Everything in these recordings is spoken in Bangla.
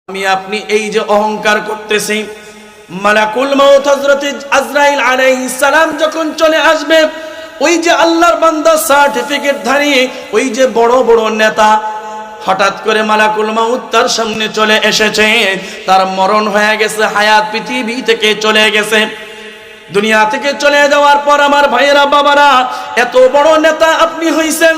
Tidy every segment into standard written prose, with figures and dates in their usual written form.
আমি আপনি এই যে অহংকার করতেছি, মালাকুল মাউত হযরত আজরাইল আলাইহিস সালাম যখন চলে আসবে, ওই যে আল্লাহর বান্দা সার্টিফিকেট ধারী ওই যে বড় বড় নেতা, হঠাৎ করে মালাকুল মাউত তার সামনে চলে এসেছে। তার মরণ হয়ে গেছে, হায়াত পৃথিবী থেকে চলে গেছে। দুনিয়া থেকে চলে যাওয়ার পর আমার ভাইয়েরা বাবারা, এত বড় নেতা আপনি হইছেন,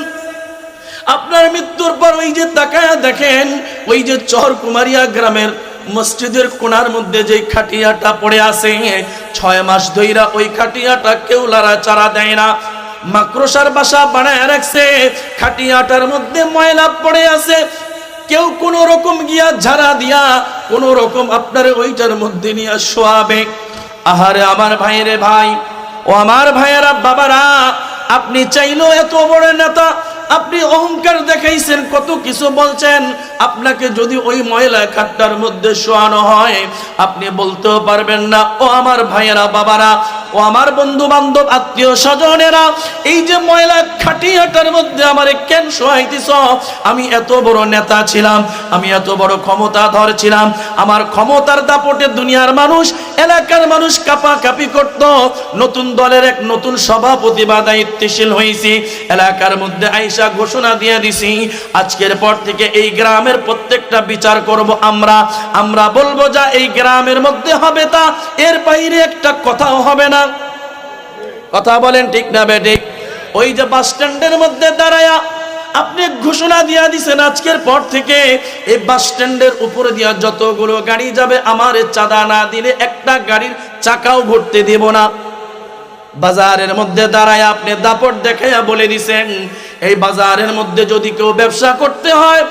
আপনার মৃত্যুর পর ওই যে তাকায়া দেখেন, ওই যে চরকুমারিয়া গ্রামের মসজিদের কোণার মধ্যে যে খাটিয়াটা পড়ে আছে, 6 মাস ধইরা ওই খাটিয়াটা কেউ লাড়াচাড়া দেয় না, মাকড়সার বাসা বানায় রাখছে। খাটিয়াটার মধ্যে ময়লা পড়ে আছে, কেউ কোন রকম গিয়া ঝাড়া দিয়া কোন রকম আপনার ওইটার মধ্যে নিয়ে শোয়াবে। আহারে আমার ভাইরে ভাই, ও আমার ভাইয়েরা বাবারা, আপনি চাইলেও এত বড় নেতা, আপনি অহংকার দেখাইছেন, কত কিছু বলছেন। আপনাকে যদি ওই ময়লা খাটটার মধ্যে শোয়ানো হয়, আপনি বলতেও পারবেন না, ও আমার ভাইয়েরা বাবারা, ও আমার বন্ধু বান্ধব আত্মীয় স্বজনেরা, এই যে ময়লা খাটিয়াটার মধ্যে আমারে কেন শোয়াইতেছ? আমি এত বড় নেতা ছিলাম, আমি এত বড় ক্ষমতাধর ছিলাম, আমার ক্ষমতার দাপটে দুনিয়ার মানুষ, এলাকার মানুষ কাঁপাকাঁপি করত। নতুন দলের এক নতুন সভাপতি বা দায়িত্বশীল হয়েছি, এলাকার মধ্যে আইসা ঘোষণা দিয়ে দিছি, আজকের পর থেকে এই গ্রামের প্রত্যেকটা বিচার করব আমরা বলবো যা এই গ্রামের মধ্যে হবে তা, এর বাইরে একটা কথাও হবে না। কথা বলেন ঠিক না বেঠিক? ওই যে বাস স্ট্যান্ডের মধ্যে দাঁড়ায়া আপনি ঘোষণা দিয়া দিছেন, আজকের পর থেকে এই বাস স্ট্যান্ডের উপরে দিয়া যতগুলো গাড়ি যাবে, আমার চাঁদা না দিলে একটা গাড়ির চাকাও ঘুরতে দেব না। বাজারের মধ্যে দাঁড়ায় আপনি দাপট দেখাইয়া বলে দিছেন, এই বাজারের মধ্যে যদি কেউ ব্যবসা করতে হয়,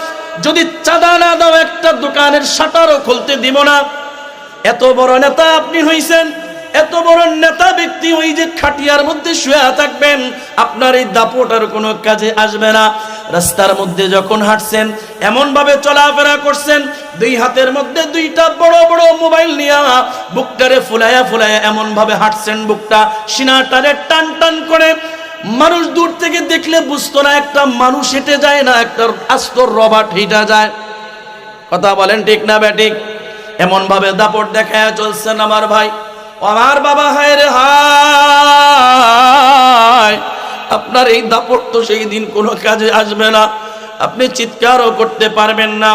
যদি চাঁদা না দাও একটা দোকানের শাটারও খুলতে দিব না। এত বড় নেতা আপনি হইছেন, এত বড় নেতা ব্যক্তি, ওই যে খাটিয়ার মধ্যে শুয়ে থাকবেন, আপনার এই দাপট আর কোনো কাজে আসবে না। রাস্তার মধ্যে যখন হাঁটছেন, এমন ভাবে চলাফেরা করছেন, দুই হাতের মধ্যে দুইটা বড় বড় মোবাইল নিয়া বুকটারে ফুলায়া ফুলায়া এমন ভাবে হাঁটছেন, বুকটা সিনাটারে টান টান করে, মানুষ দূর থেকে দেখলে বুঝতো না একটা মানুষ হেঁটে যায় না, একটা আস্তর রবার্ট হেঁটে যায়। কথা বলেন ঠিক না বেঠিক? এমন ভাবে দাপট দেখায় চলছেন আমার ভাই, আমার বাবা, হায় রে হায়, আপনার এই দাপট তো সেই দিন কোনো কাজে আসবে না, আপনি চিৎকারও করতে পারবেন না।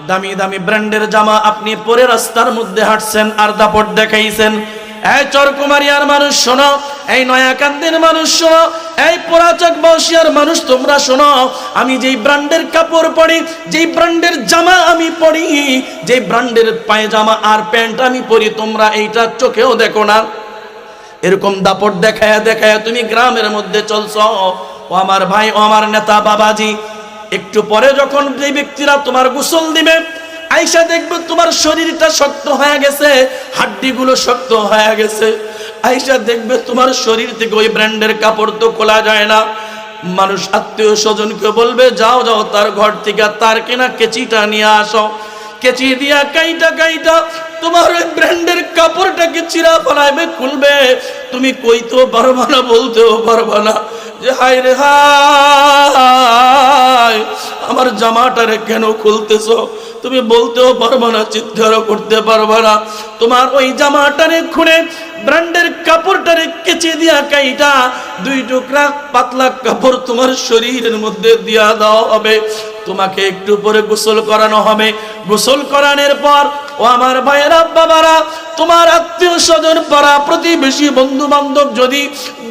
দামি দামি ব্র্যান্ডের জামা আপনি পরে রাস্তার মধ্যে হাঁটছেন আর দাপট দেখাইছেন। এই চরকুমারিয়ার মানুষ শোনো, এই নয়াকান্দের মানুষ শোনো, এই পোড়াচক বসিয়ার মানুষ তোমরা শোনো, আমি যেই ব্র্যান্ডের কাপড় পরি, যেই ব্র্যান্ডের জামা আমি পরি, যেই ব্র্যান্ডের পায়জামা আর প্যান্ট আমি পরি, তোমরা এইটা চোখেও দেখো না। এরকম দাপট দেখায়া দেখায়া তুমি গ্রামের মধ্যে চলছ। ও আমার ভাই, ও আমার নেতা বাবাজি, একটু পরে যখন যে ব্যক্তিরা তোমার গোসল দিবে, আইসা দেখবে তোমার শরীরটা শক্ত হয়ে গেছে, হাড্ডিগুলো শক্ত হয়ে গেছে। আইসা দেখবে তোমার শরীর থেকে ওই ব্র্যান্ডের কাপড় তো খোলা যায় না। মানুষ আত্মীয় স্বজনকে বলবে, যাও যাও তার ঘর থেকে তার কেনা কেচিটা নিয়ে আসো, কেচি দিয়া কাইটা কাইটা তোমার ওই ব্র্যান্ডের কাপড়টাকে চিরা ফেলাইবে, খুলবে। তুমি কইতেও পারবা না, বলতেও পারবা না যে হায় রে হায়, আমার জামাটারে কেন খুলতেছো? তুমি বলতেও পারবা না, চিৎকারও করতে পারবা না। তোমার ওই জামাটারে খুলে ব্র্যান্ডের কাপড়টারে কেচে দিয়া কাইটা 2 টুকরা পাতলা কাপড় তোমার শরীরের মধ্যে দিয়া দেওয়া হবে। তোমাকে একটু পরে গোসল করানো হবে। গোসল করানোর পর, ও আমার ভাইয়েরা বাবারা, তোমার আত্মীয় স্বজন, পাড়া প্রতিবেশী, বন্ধু বান্ধব যদি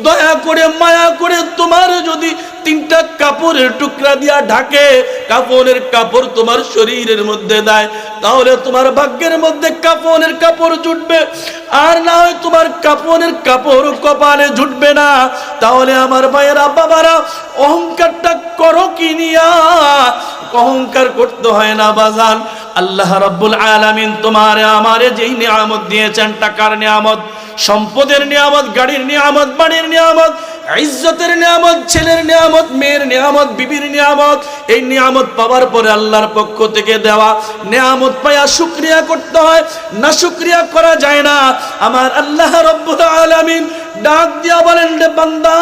দয়া করে মায়া করে তোমার যদি 3টা কাপড়ের টুকরা দিয়া ঢাকে, কাপড়ের কাপড় তোমার শরীরের মধ্যে দেয়, তাহলে তোমার ভাগ্যের মধ্যে কাপড়ের কাপড় জুটবে। আর না হয় তোমার কাপড়ের কাপড় কপালে জুটবে না। তাহলে আমার ভাইয়েরা বাবারা, অহংকারটা করো কি নিয়া? অহংকার করতে হয় না বাজান। আল্লাহ রাব্বুল আলামিন তোমারে আমারে যেই নিয়ামত দিয়েছেন, টাকার নিয়ামত, সম্পদের নিয়ামত, গাড়ির নিয়ামত, বাড়ির নিয়ামত, ইজ্জতের নিয়ামত, ছেলের নিয়ামত, মেয়ের নিয়ামত, বিবির নিয়ামত, এই নিয়ামত পাওয়ার পরে আল্লাহর পক্ষ থেকে দেওয়া নিয়ামত পায়া শুকরিয়া করতে হয়, না শুকরিয়া করা যায় না। আমার আল্লাহ রাব্বুল আলামিন ডাক দিয়া বলেন, রে বান্দা,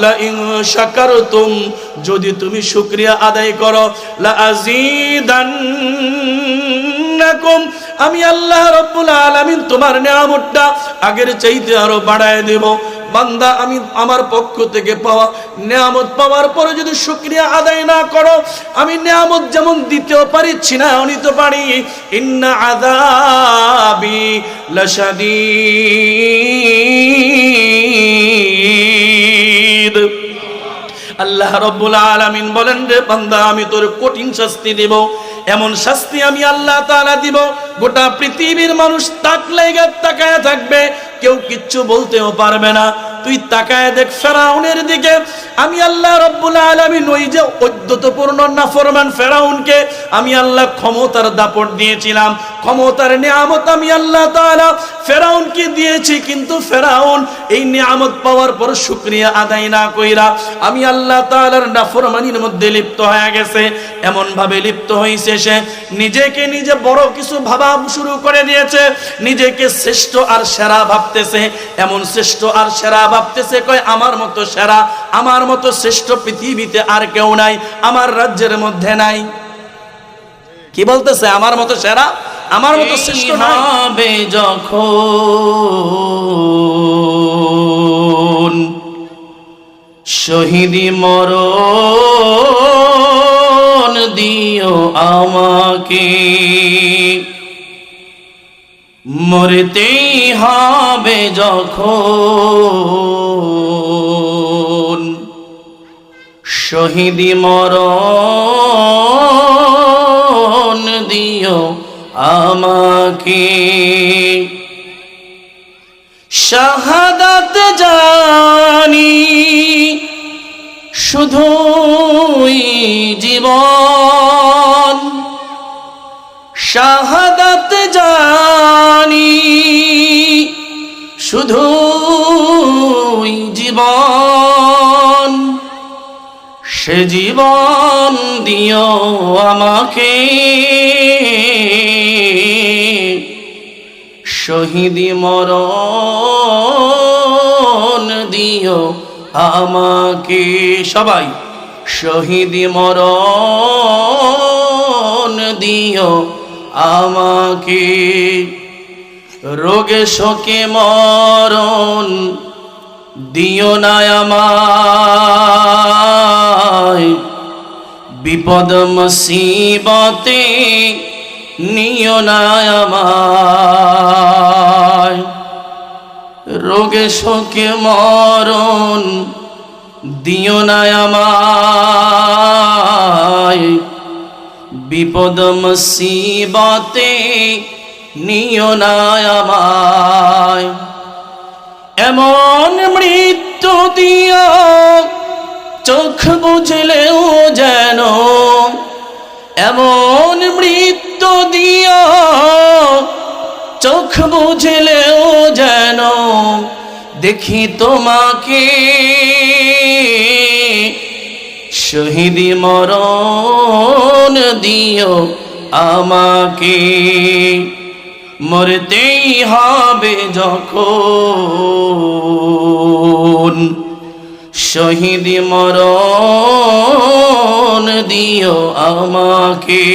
লা ইন শাকারতুম, যদি তুমি শুকরিয়া আদায় করো, লা আযীদান্নাকুম, আমি আল্লাহ রাব্বুল আলামিন তোমার নিয়ামতটা আগের চাইতে আরো বাড়ায় দেব। বান্দা, আমি আমার পক্ষ থেকে পাওয়া নিয়ামত পাওয়ার পরে যদি শুকরিয়া আদায় না করো, আমি নিয়ামত যেমন দিতেও পারি ছিনাও নিতে পারি। ইন্না আযাবি লাশাদীদ। আল্লাহ রাব্বুল আলামিন বলেন, রে বান্দা, আমি তোর কঠিন শাস্তি দেব। এমন শাস্তি আমি আল্লাহ তাআলা দিব, গোটা পৃথিবীর মানুষ তাকায় থাকবে, কেউ কিচ্ছু বলতেও পারবে না। তুই তাকায় দেখ ফেরাউনের দিকে, আমি আল্লাহ রাব্বুল আলামিন ওই যে অদ্যতপূর্ণ নাফরমান ফেরাউনকে আমি আল্লাহ ক্ষমতার দাপট দিয়েছিলাম, ক্ষমতার নিয়ামত আমি আল্লাহ তাআলা ফেরাউনকে দিয়েছি, কিন্তু ফেরাউন এই নিয়ামত পাওয়ার পর শুকরিয়া আদায় না কইরা আমি আল্লাহ তাআলার নাফরমানির মধ্যে লিপ্ত হয়ে গেছে। এমন ভাবে লিপ্ত হয়েছে, সে নিজেকে নিজে বড় কিছু ভাবা শুরু করে দিয়েছে, নিজেকে শ্রেষ্ঠ আর সেরা ভাবতেছে। এমন শ্রেষ্ঠ আর সেরা ভাবতেছে, কয় আমার মতো সেরা, আমার মতো শ্রেষ্ঠ পৃথিবীতে আর কেউ নাই, আমার রাজ্যের মধ্যে নাই। কি বলতেছে? আমার মতো সেরা, আমার মতো শ্রেষ্ঠ হবে যখন শহীদি মরণ দিও আমাকে, মরতেই হবে যখন শহীদি মরণ দিও আমাকে। শাহাদাত জানি শুধুই জীবন, শাহাদাত জানি শুধুই জীবন, সে জীবন দিও আমাকে, শহীদি মরণ দিও আমাকে। সবাই, শহীদি মরণ দিও আমাকে, রোগে শোকে মরণ দিও না আমায়, বিপদ মুসিবতে নিও না আমায়, রোগে শোকে মরণ দিও না আমায়, বিপদ মুসিবতে নিও না আমায়। এমন মৃত্যু দিও চোখ বুঝলেও যেন, এমন মৃত্যু দিও চোখ বুঝলেও যেন দেখি তোমাকে, শহীদি মরণ দিও আমাকে, মরতেই হবে যখন শহীদি মরণ দিও আমাকে।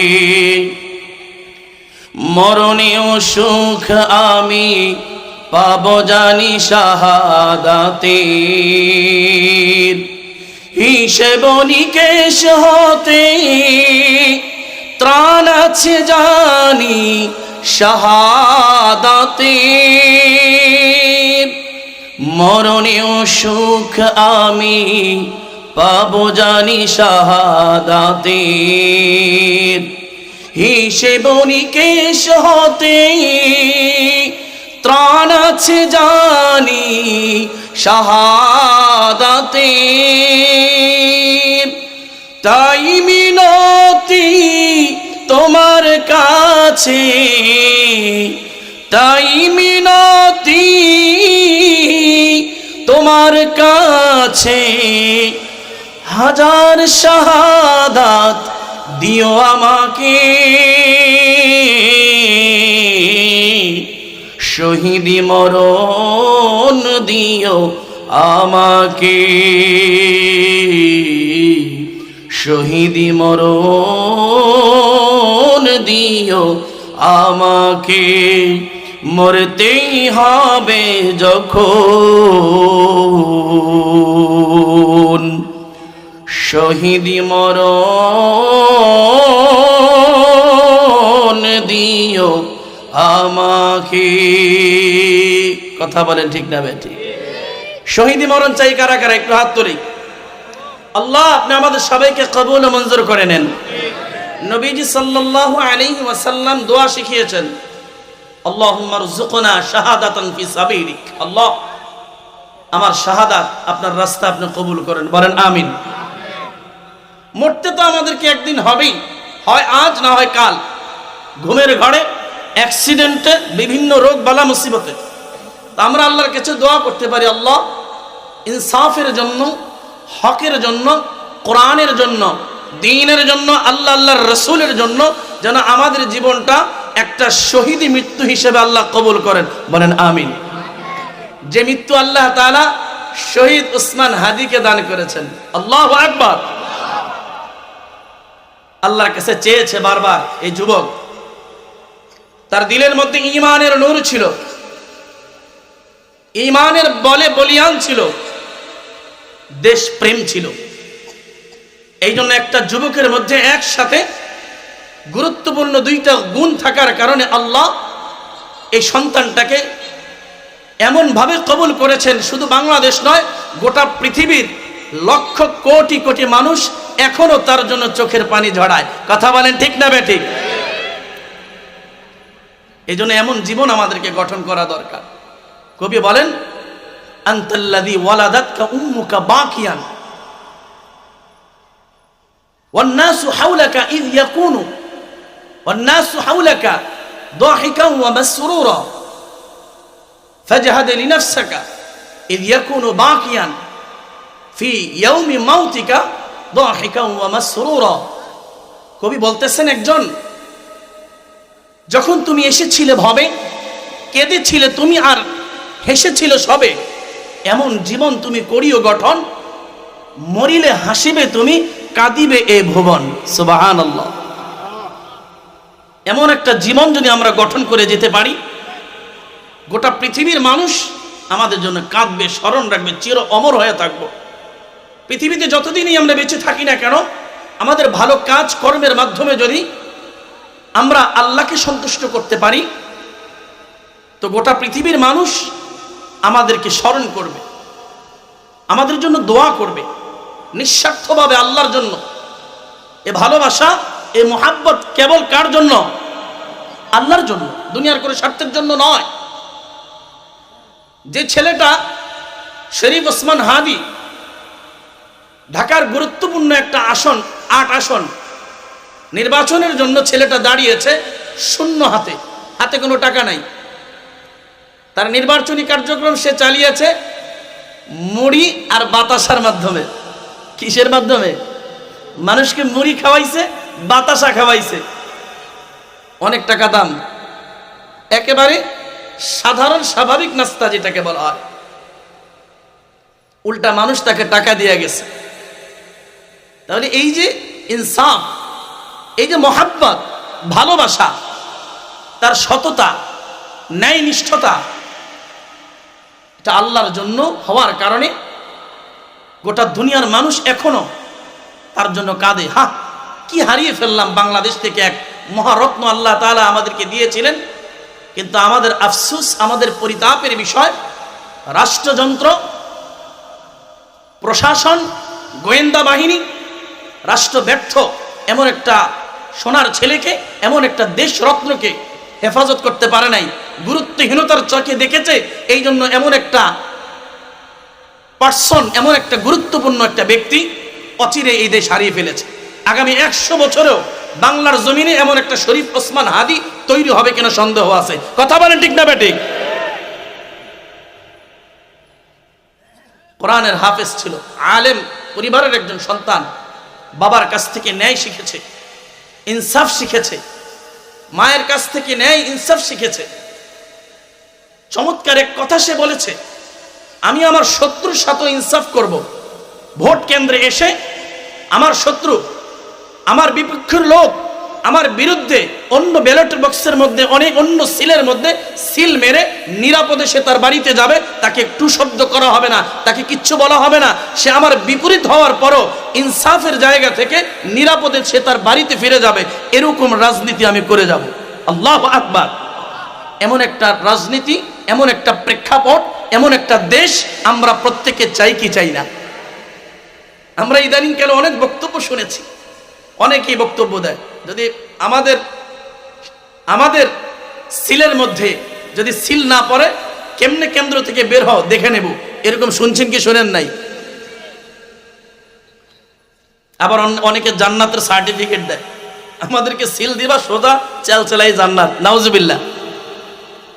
মরণেও সুখ আমি পাব জানি শাহাদাতের, হিসেব নিকেশ হতে ত্রাণ আছে জানি শাহাদাতের। মরণেও সুখ আমি পাব জানি শাহাদাতের, হিসেব নিকেশ হতে ত্রাণ আছে জানি শাহাদাতের। তাই মিনতি তোমার কাছে, তাই মিনতি কাছে, হাজার শাহাদাত দিও আমাকে, শহীদি মরণ দিও আমাকে, শহীদি মরণ দিও আমাকে, মরতেই হবে যখন, শহীদি মরণ দিও আমাকে। কথা বলেন ঠিক না বেঠিক? শহীদি মরণ চাই কারা কারা? একটু হাত তুলি। আল্লাহ আপনি আমাদের সবাইকে কবুল ও মঞ্জুর করে নেন। নবীজি সাল্লাল্লাহু আলাইহি ওয়াসাল্লাম দোয়া শিখিয়েছেন, আল্লাহুম্মা রযুকনা শাহাদাতান ফি সাবিলিক। আল্লাহ আমার শাহাদাত আপনার রাস্তা আপনি কবুল করেন, বলেন আমিন। মরতে তো আমাদেরকে একদিন হবেই, হয় আজ না হয় কাল, ঘুমের ঘরে, অ্যাক্সিডেন্টে, বিভিন্ন রোগ বালা মুসিবতে। আমরা আল্লাহর কাছে দোয়া করতে পারি, আল্লাহ ইনসাফের জন্য, হকের জন্য, কোরআনের জন্য, দ্বীনের জন্য, আল্লাহর রাসূলের জন্য যেন আমাদের জীবনটা একটা শহীদি মৃত্যু হিসেবে আল্লাহ কবুল করেন, বলেন আমিন। যে মৃত্যু আল্লাহ তাআলা শহীদ উসমান হাদিকে দান করেছেন, আল্লাহু আকবার। আল্লাহর কাছে চেয়েছে বারবার, এই যুবক, তার দিলের মধ্যে ঈমানের নূর ছিল, ঈমানের বলে বলিয়ান ছিল, দেশ প্রেম ছিল। এই জন্য একটা যুবকের মধ্যে একসাথে গুরুত্বপূর্ণ দুইটা গুণ থাকার কারণে আল্লাহ এই সন্তানটাকে এমন ভাবে কবুল করেছেন, শুধু বাংলাদেশ নয়, গোটা পৃথিবীর লক্ষ কোটি কোটি মানুষ এখনো তার জন্য চোখের পানি ঝরায়। কথা বলেন ঠিক না বেঠিক? এই জন্য এমন জীবন আমাদেরকে গঠন করা দরকার। কবি বলেন, আনতাল্লাযী ওয়ালাদাতকা উম্মুকা বাকিয়ান ওয়ান-নাসু হাওলাকা ইয ইয়াকুনু ওয়ান-নাসু হাওলাকা দাহিকান ওয়া মাসরুরা ফাজহাদ লিনাফসিকা ইয ইয়াকুনু বাকিয়ান ফি ইয়াউমি মাউতিকা দাহিকান ওয়া মাসরুরা। কবি বলতেছেন, একজন যখন তুমি এসেছিলে ভবে, কেঁদেছিলে তুমি আর হেসেছিল সবে, এমন জীবন তুমি করিও গঠন, মরিলে হাসিবে তুমি, কাঁদিবে এ ভুবন। সুবহানাল্লাহ। এমন একটা জীবন যদি আমরা গঠন করে যেতে পারি, গোটা পৃথিবীর মানুষ আমাদের জন্য কাঁদবে, স্মরণ রাখবে, চির অমর হয়ে থাকবো। পৃথিবীতে যতদিনই আমরা বেঁচে থাকি না কেন, আমাদের ভালো কাজ কর্মের মাধ্যমে যদি আমরা আল্লাহকে সন্তুষ্ট করতে পারি, তো গোটা পৃথিবীর মানুষ আমাদেরকে স্মরণ করবে, আমাদের জন্য দোয়া করবে, নিঃস্বার্থভাবে আল্লাহর জন্য। এ ভালোবাসা, এ মোহাব্বত কেবল কার জন্য? আল্লাহর জন্য, দুনিয়ার কোনো স্বার্থের জন্য নয়। যে ছেলেটা শরীফ ওসমান হাদি, ঢাকার গুরুত্বপূর্ণ একটা আসন, ৮ আসন নির্বাচনের জন্য ছেলেটা দাঁড়িয়েছে শূন্য হাতে, হাতে কোনো টাকা নাই। তার নির্বাচনী কার্যক্রম সে চালিয়েছে মুড়ি আর বাতাসার মাধ্যমে। কিসের মাধ্যমে? মানুষকে মুড়ি খাওয়াইছে, বাতাসা খাওয়াইছে, অনেক টাকা দাম, একেবারে সাধারণ স্বাভাবিক নাস্তা যেটাকে বলা হয়। উল্টা মানুষ তাকে টাকা দিয়ে গেছে। তাহলে এই যে ইনসাফ, এই যে মহাব্বত, ভালোবাসা, তার সততা, ন্যায় নিষ্ঠতা, এটা আল্লাহর জন্য হওয়ার কারণে গোটা দুনিয়ার মানুষ এখনো তার জন্য কাঁদে। হ্যাঁ, কি হারিয়ে ফেললাম, বাংলাদেশ থেকে এক মহারত্ন আল্লাহ তাআলা আমাদেরকে দিয়েছিলেন, কিন্তু আমাদের আফসোস, আমাদের পরিতাপের বিষয়, রাষ্ট্রযন্ত্র, প্রশাসন, গোয়েন্দা বাহিনী, রাষ্ট্র ব্যর্থ এমন একটা সোনার ছেলেকে, এমন একটা দেশ রত্নকে হেফাজত করতে পারে নাই, গুরুত্বহীনতার চোখে দেখেছে। এই জন্য এমন একটা পার্সন, এমন একটা গুরুত্বপূর্ণ একটা ব্যক্তি অচিরে এই দেশ হারিয়ে ফেলেছে। আগামী 100 বছরেও বাংলার জমিনে এমন একটা শরীফ ওসমান হাদি তৈরি হবে কিনা সন্দেহ আছে। কথা বলেন ঠিক না বেঠিক? কোরআনের হাফেজ ছিল, আলেম পরিবারের একজন সন্তান, বাবার কাছ থেকে ন্যায় শিখেছে, ইনসাফ শিখেছে, মায়ের কাছ থেকে ন্যায় ইনসাফ শিখেছে। চমৎকার এক কথা সে বলেছে, আমি আমার শত্রুর সাথে ইনসাফ করব। ভোট কেন্দ্রে এসে আমার শত্রু, আমার বিপক্ষের লোক আমার বিরুদ্ধে অন্য ব্যালট বক্সের মধ্যে অনেক অন্য সিলের মধ্যে সিল মেরে নিরাপদে সে তার বাড়িতে যাবে, তাকে একটু শব্দ করা হবে না, তাকে কিচ্ছু বলা হবে না। সে আমার বিপরীত হওয়ার পরও ইনসাফের জায়গা থেকে নিরাপদে সে তার বাড়িতে ফিরে যাবে। এরকম রাজনীতি আমি করে যাব। আল্লাহু আকবার। এমন একটা রাজনীতি, এমন একটা প্রেক্ষাপট, এমন একটা দেশ আমরা প্রত্যেকে চাই কি চাই না? আমরা ইদানিংকালে অনেক বক্তব্য শুনেছি, অনেকেই বক্তব্য দেয় যদি আমাদের সিলের মধ্যে যদি সিল না পড়ে কেমনে কেন্দ্র থেকে বের হও দেখে নেব। এরকম শুনছেন কি শোনেন নাই? আবার অনেকে জান্নাতের সার্টিফিকেট দেয়, আমাদেরকে সিল দিবা সোজা চালচালাই জান্নাত। নাউজুবিল্লাহ।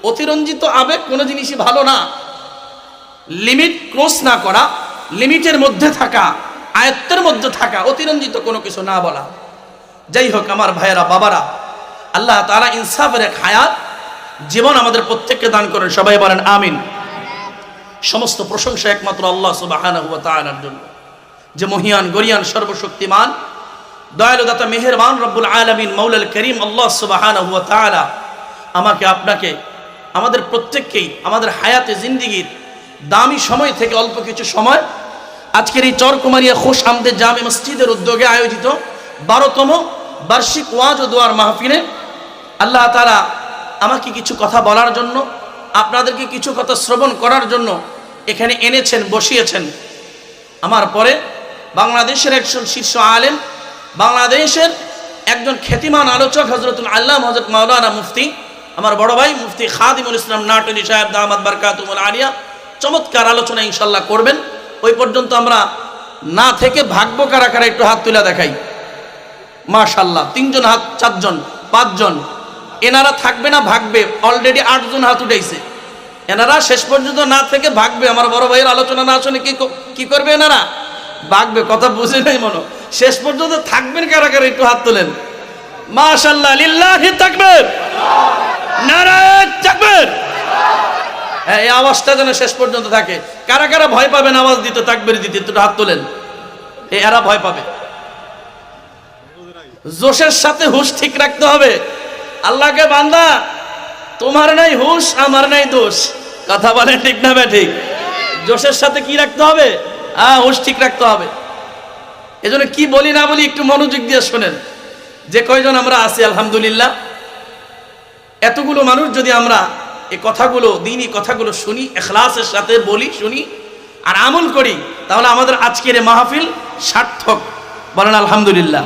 অতিরঞ্জিত আবেগ কোনো জিনিসই ভালো না। লিমিট ক্রস না করা, লিমিটের মধ্যে থাকা, আয়ত্তের মধ্যে থাকা, অতিরঞ্জিত কোনো কিছু না বলা। যাই হোক আমার ভাইয়েরা, বাবারা, আল্লাহ তাআলা ইনসাফের এক হায়াত জীবন আমাদের প্রত্যেককে দান করেন। সবাই বলেন আমিন। সমস্ত প্রশংসা একমাত্র আল্লাহ সুবহানাহু ওয়া তাআলার জন্য, যে মহিয়ান গরিয়ান সর্বশক্তিমান দয়ালু দাতা মেহেরবান রব্বুল আলামিন মাওলাল করিম আল্লাহ সুবহানাহু ওয়া তাআলা আমাকে আপনাকে আমাদের প্রত্যেককেই আমাদের হায়াতে জিন্দেগির দামি সময় থেকে অল্প কিছু সময় আজকের এই চরকুমারিয়া খোশ আমদের জামে মসজিদের উদ্যোগে আয়োজিত 12তম বার্ষিক ওয়াজ ও দোয়ার মাহফিলে আল্লাহ তাআলা আমাকে কিছু কথা বলার জন্য, আপনাদেরকে কিছু কথা শ্রবণ করার জন্য এখানে এনেছেন, বসিয়েছেন। আমার পরে বাংলাদেশের একজন শীর্ষ আলেম, বাংলাদেশের একজন খ্যাতিমান আলোচক হযরতুল আল্লামা হযরত মাওলানা মুফতি, আমার বড় ভাই মুফতি খাদিমুল ইসলাম নাটনি সাহেব দামাত বারকাতুহুল আলিয়া চমৎকার আলোচনা ইনশাআল্লাহ করবেন। ওই পর্যন্ত আমরা না থেকে ভাগবো কারা কারা, একটু হাত তুলে দেখাই। মাশাআল্লাহ, 3 জন হাত, 4 জন, 5 জন। এনারা থাকবে না, ভাগবে। অলরেডি 8 জন হাত উঠাইছে। এনারা শেষ পর্যন্ত না থেকে ভাগবে। আমার বড় ভাইয়ের আলোচনা না শুনে কি করবে? এনারা ভাগবে। কথা বুঝে নাই মনে? শেষ পর্যন্ত থাকবেন কারা কারা, একটু হাত তোলেন। মাশাআল্লাহ, লিল্লাহি তাকবীর, নারায়ে তাকবীর। এই আওয়াজটা যেন শেষ পর্যন্ত থাকে। কারা কারা ভয় পাবেন আওয়াজ দিতে, তাকবীর দিতে, একটু হাত তোলেন। এরা ভয় পাবে। জোশের সাথে হুশ ঠিক রাখতে হবে। আল্লাহকে বান্দা, তোমার নাই হুশ, আমার নাই দোষ। কথা বলেন ঠিক না ঠিক? জোশের সাথে কি রাখতে হবে? হুশ ঠিক রাখতে হবে। এজন্য কি বলি না বলি একটু মনোযোগ দিয়ে শোনেন। যে কয়জন আমরা আছি আলহামদুলিল্লাহ, এতগুলো মানুষ যদি আমরা এই কথাগুলো, দ্বীনি কথাগুলো শুনি, ইখলাসের সাথে বলি, শুনি আর আমল করি, তাহলে আমাদের আজকের এই মাহফিল সার্থক। বলেন আলহামদুলিল্লাহ।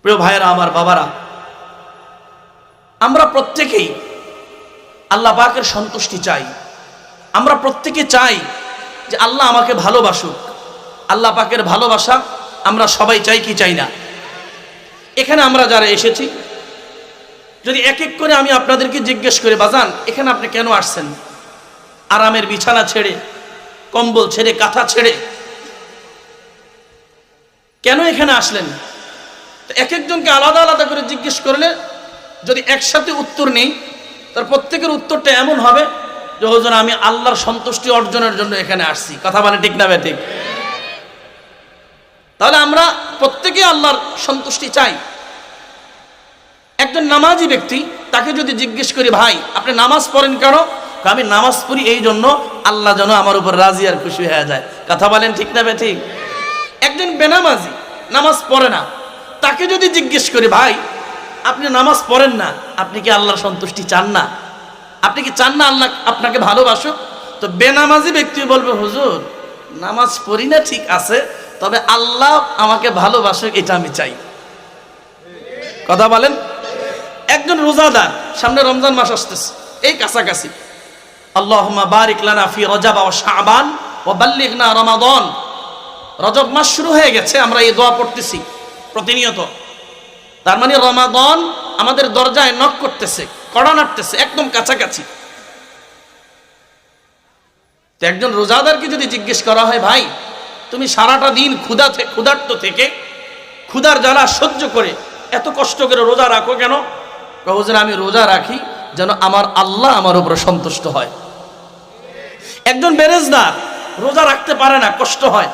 প্রিয় ভাইয়েরা, আমার বাবারা, আমরা প্রত্যেকেই আল্লাহ পাকের সন্তুষ্টি চাই। আমরা প্রত্যেকে চাই যে আল্লাহ আমাকে ভালোবাসুক। আল্লাহ পাকের ভালোবাসা আমরা সবাই চাই কি চাই না? এখানে আমরা যারা এসেছি, যদি এক এক করে আমি আপনাদেরকে জিজ্ঞেস করে, বাজান এখানে আপনি কেন আসছেন? আরামের বিছানা ছেড়ে, কম্বল ছেড়ে, কাঁথা ছেড়ে কেন এখানে আসলেন? এক একজনকে আলাদা আলাদা করে জিজ্ঞেস করলে যদি একসাথে উত্তর নেই, তার প্রত্যেকের উত্তরটা এমন হবে যে হুজুর আমি আল্লাহর সন্তুষ্টি অর্জনের জন্য এখানে আসছি। কথা বলে ঠিক না ঠিক? তাহলে আমরা প্রত্যেকে আল্লাহর সন্তুষ্টি চাই। একজন নামাজি ব্যক্তি, তাকে যদি জিজ্ঞেস করি, ভাই আপনি নামাজ পড়েন কেন? আমি নামাজ পড়ি এই জন্য আল্লাহ যেন আমার উপর রাজি আর খুশি হয়ে যায়। কথা বলেন ঠিক না ঠিক? একজন বেনামাজি, নামাজ পড়ে না, তাকে যদি জিজ্ঞেস করি, ভাই আপনি নামাজ পড়েন না, আপনি কি আল্লাহর সন্তুষ্টি চান না? আপনি কি চান না আল্লাহ আপনাকে ভালোবাসুক? তো বেনামাজি ব্যক্তি বলবে, হুজুর নামাজ পড়ি না ঠিক আছে, তবে আল্লাহ আমাকে ভালোবাসুক এটা আমি চাই। কথা বলেন। একজন রোজাদার, সামনে রমজান মাস আসতেছে, এই কাছাকাছি, আল্লাহুম্মা বারিক লানা ফি রজব ওয়া শাবান ওয়া বাল্লিগনা রমাদান। রজব মাস শুরু হয়ে গেছে, আমরা এই দোয়া পড়তেছি প্রতিনিয়ত। তার মানে রমাদান আমাদের দরজায় নক করতেছে, কড়া নাড়তেছে, একদম কাছাকাছি। তো একজন রোজাদারকে যদি জিজ্ঞেস করা হয়, ভাই তুমি সারাটা দিন ক্ষুধার্ত থেকে ক্ষুধার জ্বালা সহ্য করে এত কষ্ট করে রোজা রাখো কেন? হুজুর আমি রোজা রাখি যেন আমার আল্লাহ আমার উপর সন্তুষ্ট হয়। একজন বেরেজদার রোজা রাখতে পারে না, কষ্ট হয়,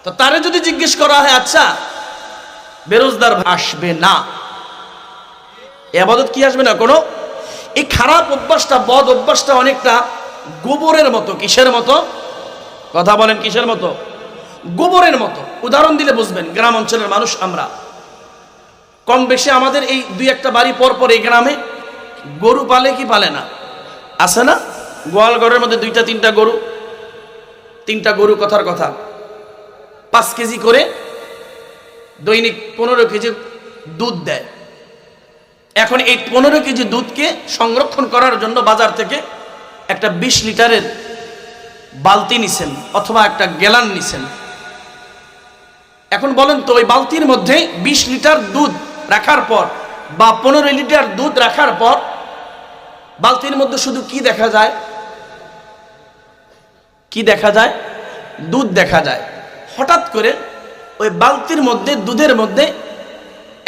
তো তারে যদি জিজ্ঞেস করা হয়, আচ্ছা বেরোজদার আসবে না, ইবাদত কি আসবে না কোনো? এই খারাপ অভ্যাসটা, বদ অভ্যাসটা অনেকটা গোবরের মতো। কিসের মতো? কথা বলেন, কিসের মতো? গোবরের মতো। উদাহরণ দিলে বুঝবেন। গ্রাম অঞ্চলের মানুষ আমরা, কম বেশি আমাদের এই দুই একটা বাড়ি পর পর এই গ্রামে গরু পালে কি পালে না? আছে না? গোয়াল ঘরের মধ্যে দুইটা তিনটা গরু কথার কথা 5 কেজি করে দৈনিক 15 কেজি দুধ দেয়। এখন এই 15 কেজি দুধকে সংরক্ষণ করার জন্য বাজার থেকে একটা 20 লিটারের বালতি নিছেন অথবা একটা গ্যালান নিছেন। এখন বলেন তো, ওই বালতির মধ্যে 20 লিটার দুধ রাখার পর বা 15 লিটার দুধ রাখার পর বালতির মধ্যে শুধু কি দেখা যায়? কি দেখা যায়? দুধ দেখা যায়। হঠাৎ করে ওই বালতির মধ্যে, দুধের মধ্যে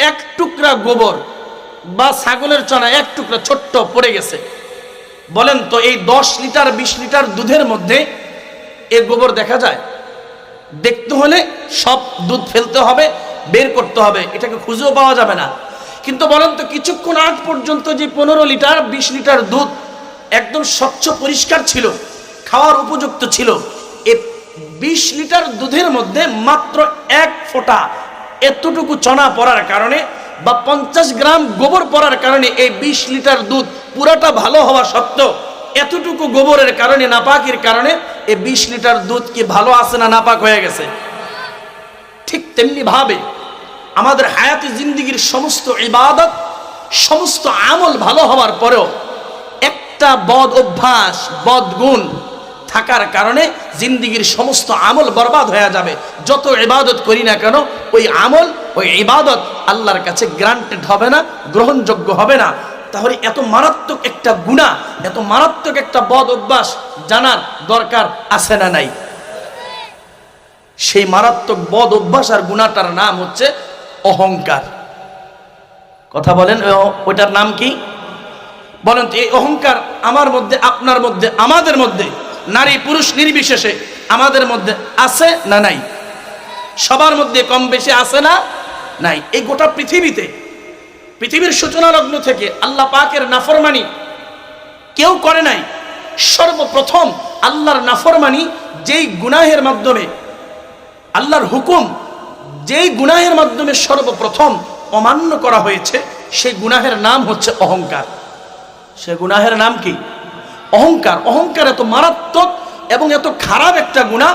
এক টুকরা গোবর বা ছাগলের চনা এক টুকরা ছোট্ট পড়ে গেছে। বলেন তো, এই 10 লিটার 20 লিটার দুধের মধ্যে এই গোবর দেখা যায়? দেখতে হলে সব দুধ ফেলতে হবে, বের করতে হবে, এটাকে খুঁজেও পাওয়া যাবে না। কিন্তু বলেন তো, কিছুক্ষণ আগ পর্যন্ত যে 15 লিটার 20 লিটার দুধ একদম স্বচ্ছ পরিষ্কার ছিল, খাওয়ার উপযুক্ত ছিল, এই 20 লিটার দুধের মধ্যে মাত্র 1 ফোঁটা এতটুকু চনা পড়ার কারণে বা 50 গ্রাম গোবর পড়ার কারণে এই 20 লিটার দুধ পুরাটা ভালো হওয়া সত্ত্বেও এতটুকু গোবরের কারণে, নাপাকির কারণে এই 20 লিটার দুধ কি ভালো আছে না নাপাক হয়ে গেছে? ঠিক তেমনি ভাবে আমাদের হায়াতে জিন্দেগির সমস্ত ইবাদত, সমস্ত আমল ভালো হওয়ার পরেও একটা বদ অভ্যাস, বদ গুণ থাকার কারণে জিন্দেগির সমস্ত আমল বরবাদ হয়ে যাবে। যত ইবাদত করি না কেন, ওই আমল, ওই ইবাদত আল্লাহর কাছে গ্রান্টেড হবে না, গ্রহণযোগ্য হবে না। তাহলে এত মারাত্মক একটা গুনাহ, এত মারাত্মক একটা বদ অভ্যাস জানার দরকার আছে না নাই? সেই মারাত্মক বদ অভ্যাস আর গুনাহটার নাম হচ্ছে অহংকার। কথা বলেন, ওইটার নাম কি? বলেন তো, এই অহংকার আমার মধ্যে, আপনার মধ্যে, আমাদের মধ্যে, নারী পুরুষ নির্বিশেষে আমাদের মধ্যে আছে না নাই? সবার মধ্যে কম বেশি আছে না নাই? এই গোটা পৃথিবীর সূচনা লগ্ন থেকে আল্লাহ পাকের নাফরমানি কেউ করে নাই। সর্বপ্রথম আল্লাহর নাফরমানি যেই গুনাহের মাধ্যমে, আল্লাহর হুকুম যেই গুনাহের মাধ্যমে সর্বপ্রথম অমান্য করা হয়েছে, সেই গুনাহের নাম হচ্ছে অহংকার। সে গুনাহের নাম কি? অহংকার। অহংকার এত মারাত্মক এবং এত খারাপ একটা গুনাহ।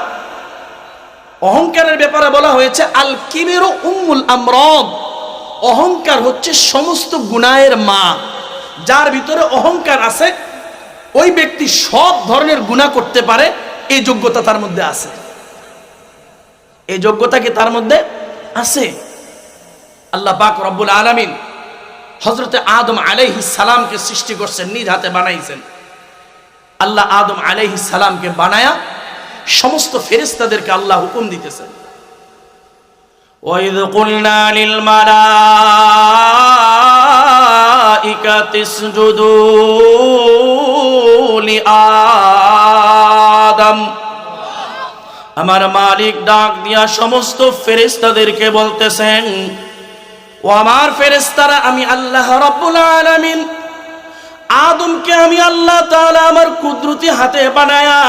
অহংকারের ব্যাপারে বলা হয়েছে আল কিবিরু উম্মুল আমরাদ। অহংকার হচ্ছে সমস্ত গুনাহের মা। যার ভিতরে অহংকার আছে, ওই ব্যক্তি সব ধরনের গুনাহ করতে পারে, এই যোগ্যতা তার মধ্যে আছে। এই যোগ্যতা কি তার মধ্যে আছে? আল্লাহ পাক রব্বুল আলামিন হযরতে আদম আলাইহিস সালামকে সৃষ্টি করছেন, নিজ হাতে বানাইছেন। আল্লাহ আদম আলাইহিস সালামকে বানায়া সমস্ত ফেরেশতাদেরকে আল্লাহ হুকুম দিতেছেন, ওয়াইদ কুলনা লিল মালাইকাতি ইসজুদু লি আদম। আমার মালিক ডাক দিয়া সমস্ত ফেরেশতাদেরকে বলতেছেন, ও আমার ফেরেশতারা, আমি আল্লাহ রাব্বুল আলামিন আদমকে আমি আল্লাহ তাআলা আমার কুদরতি হাতে বানায়া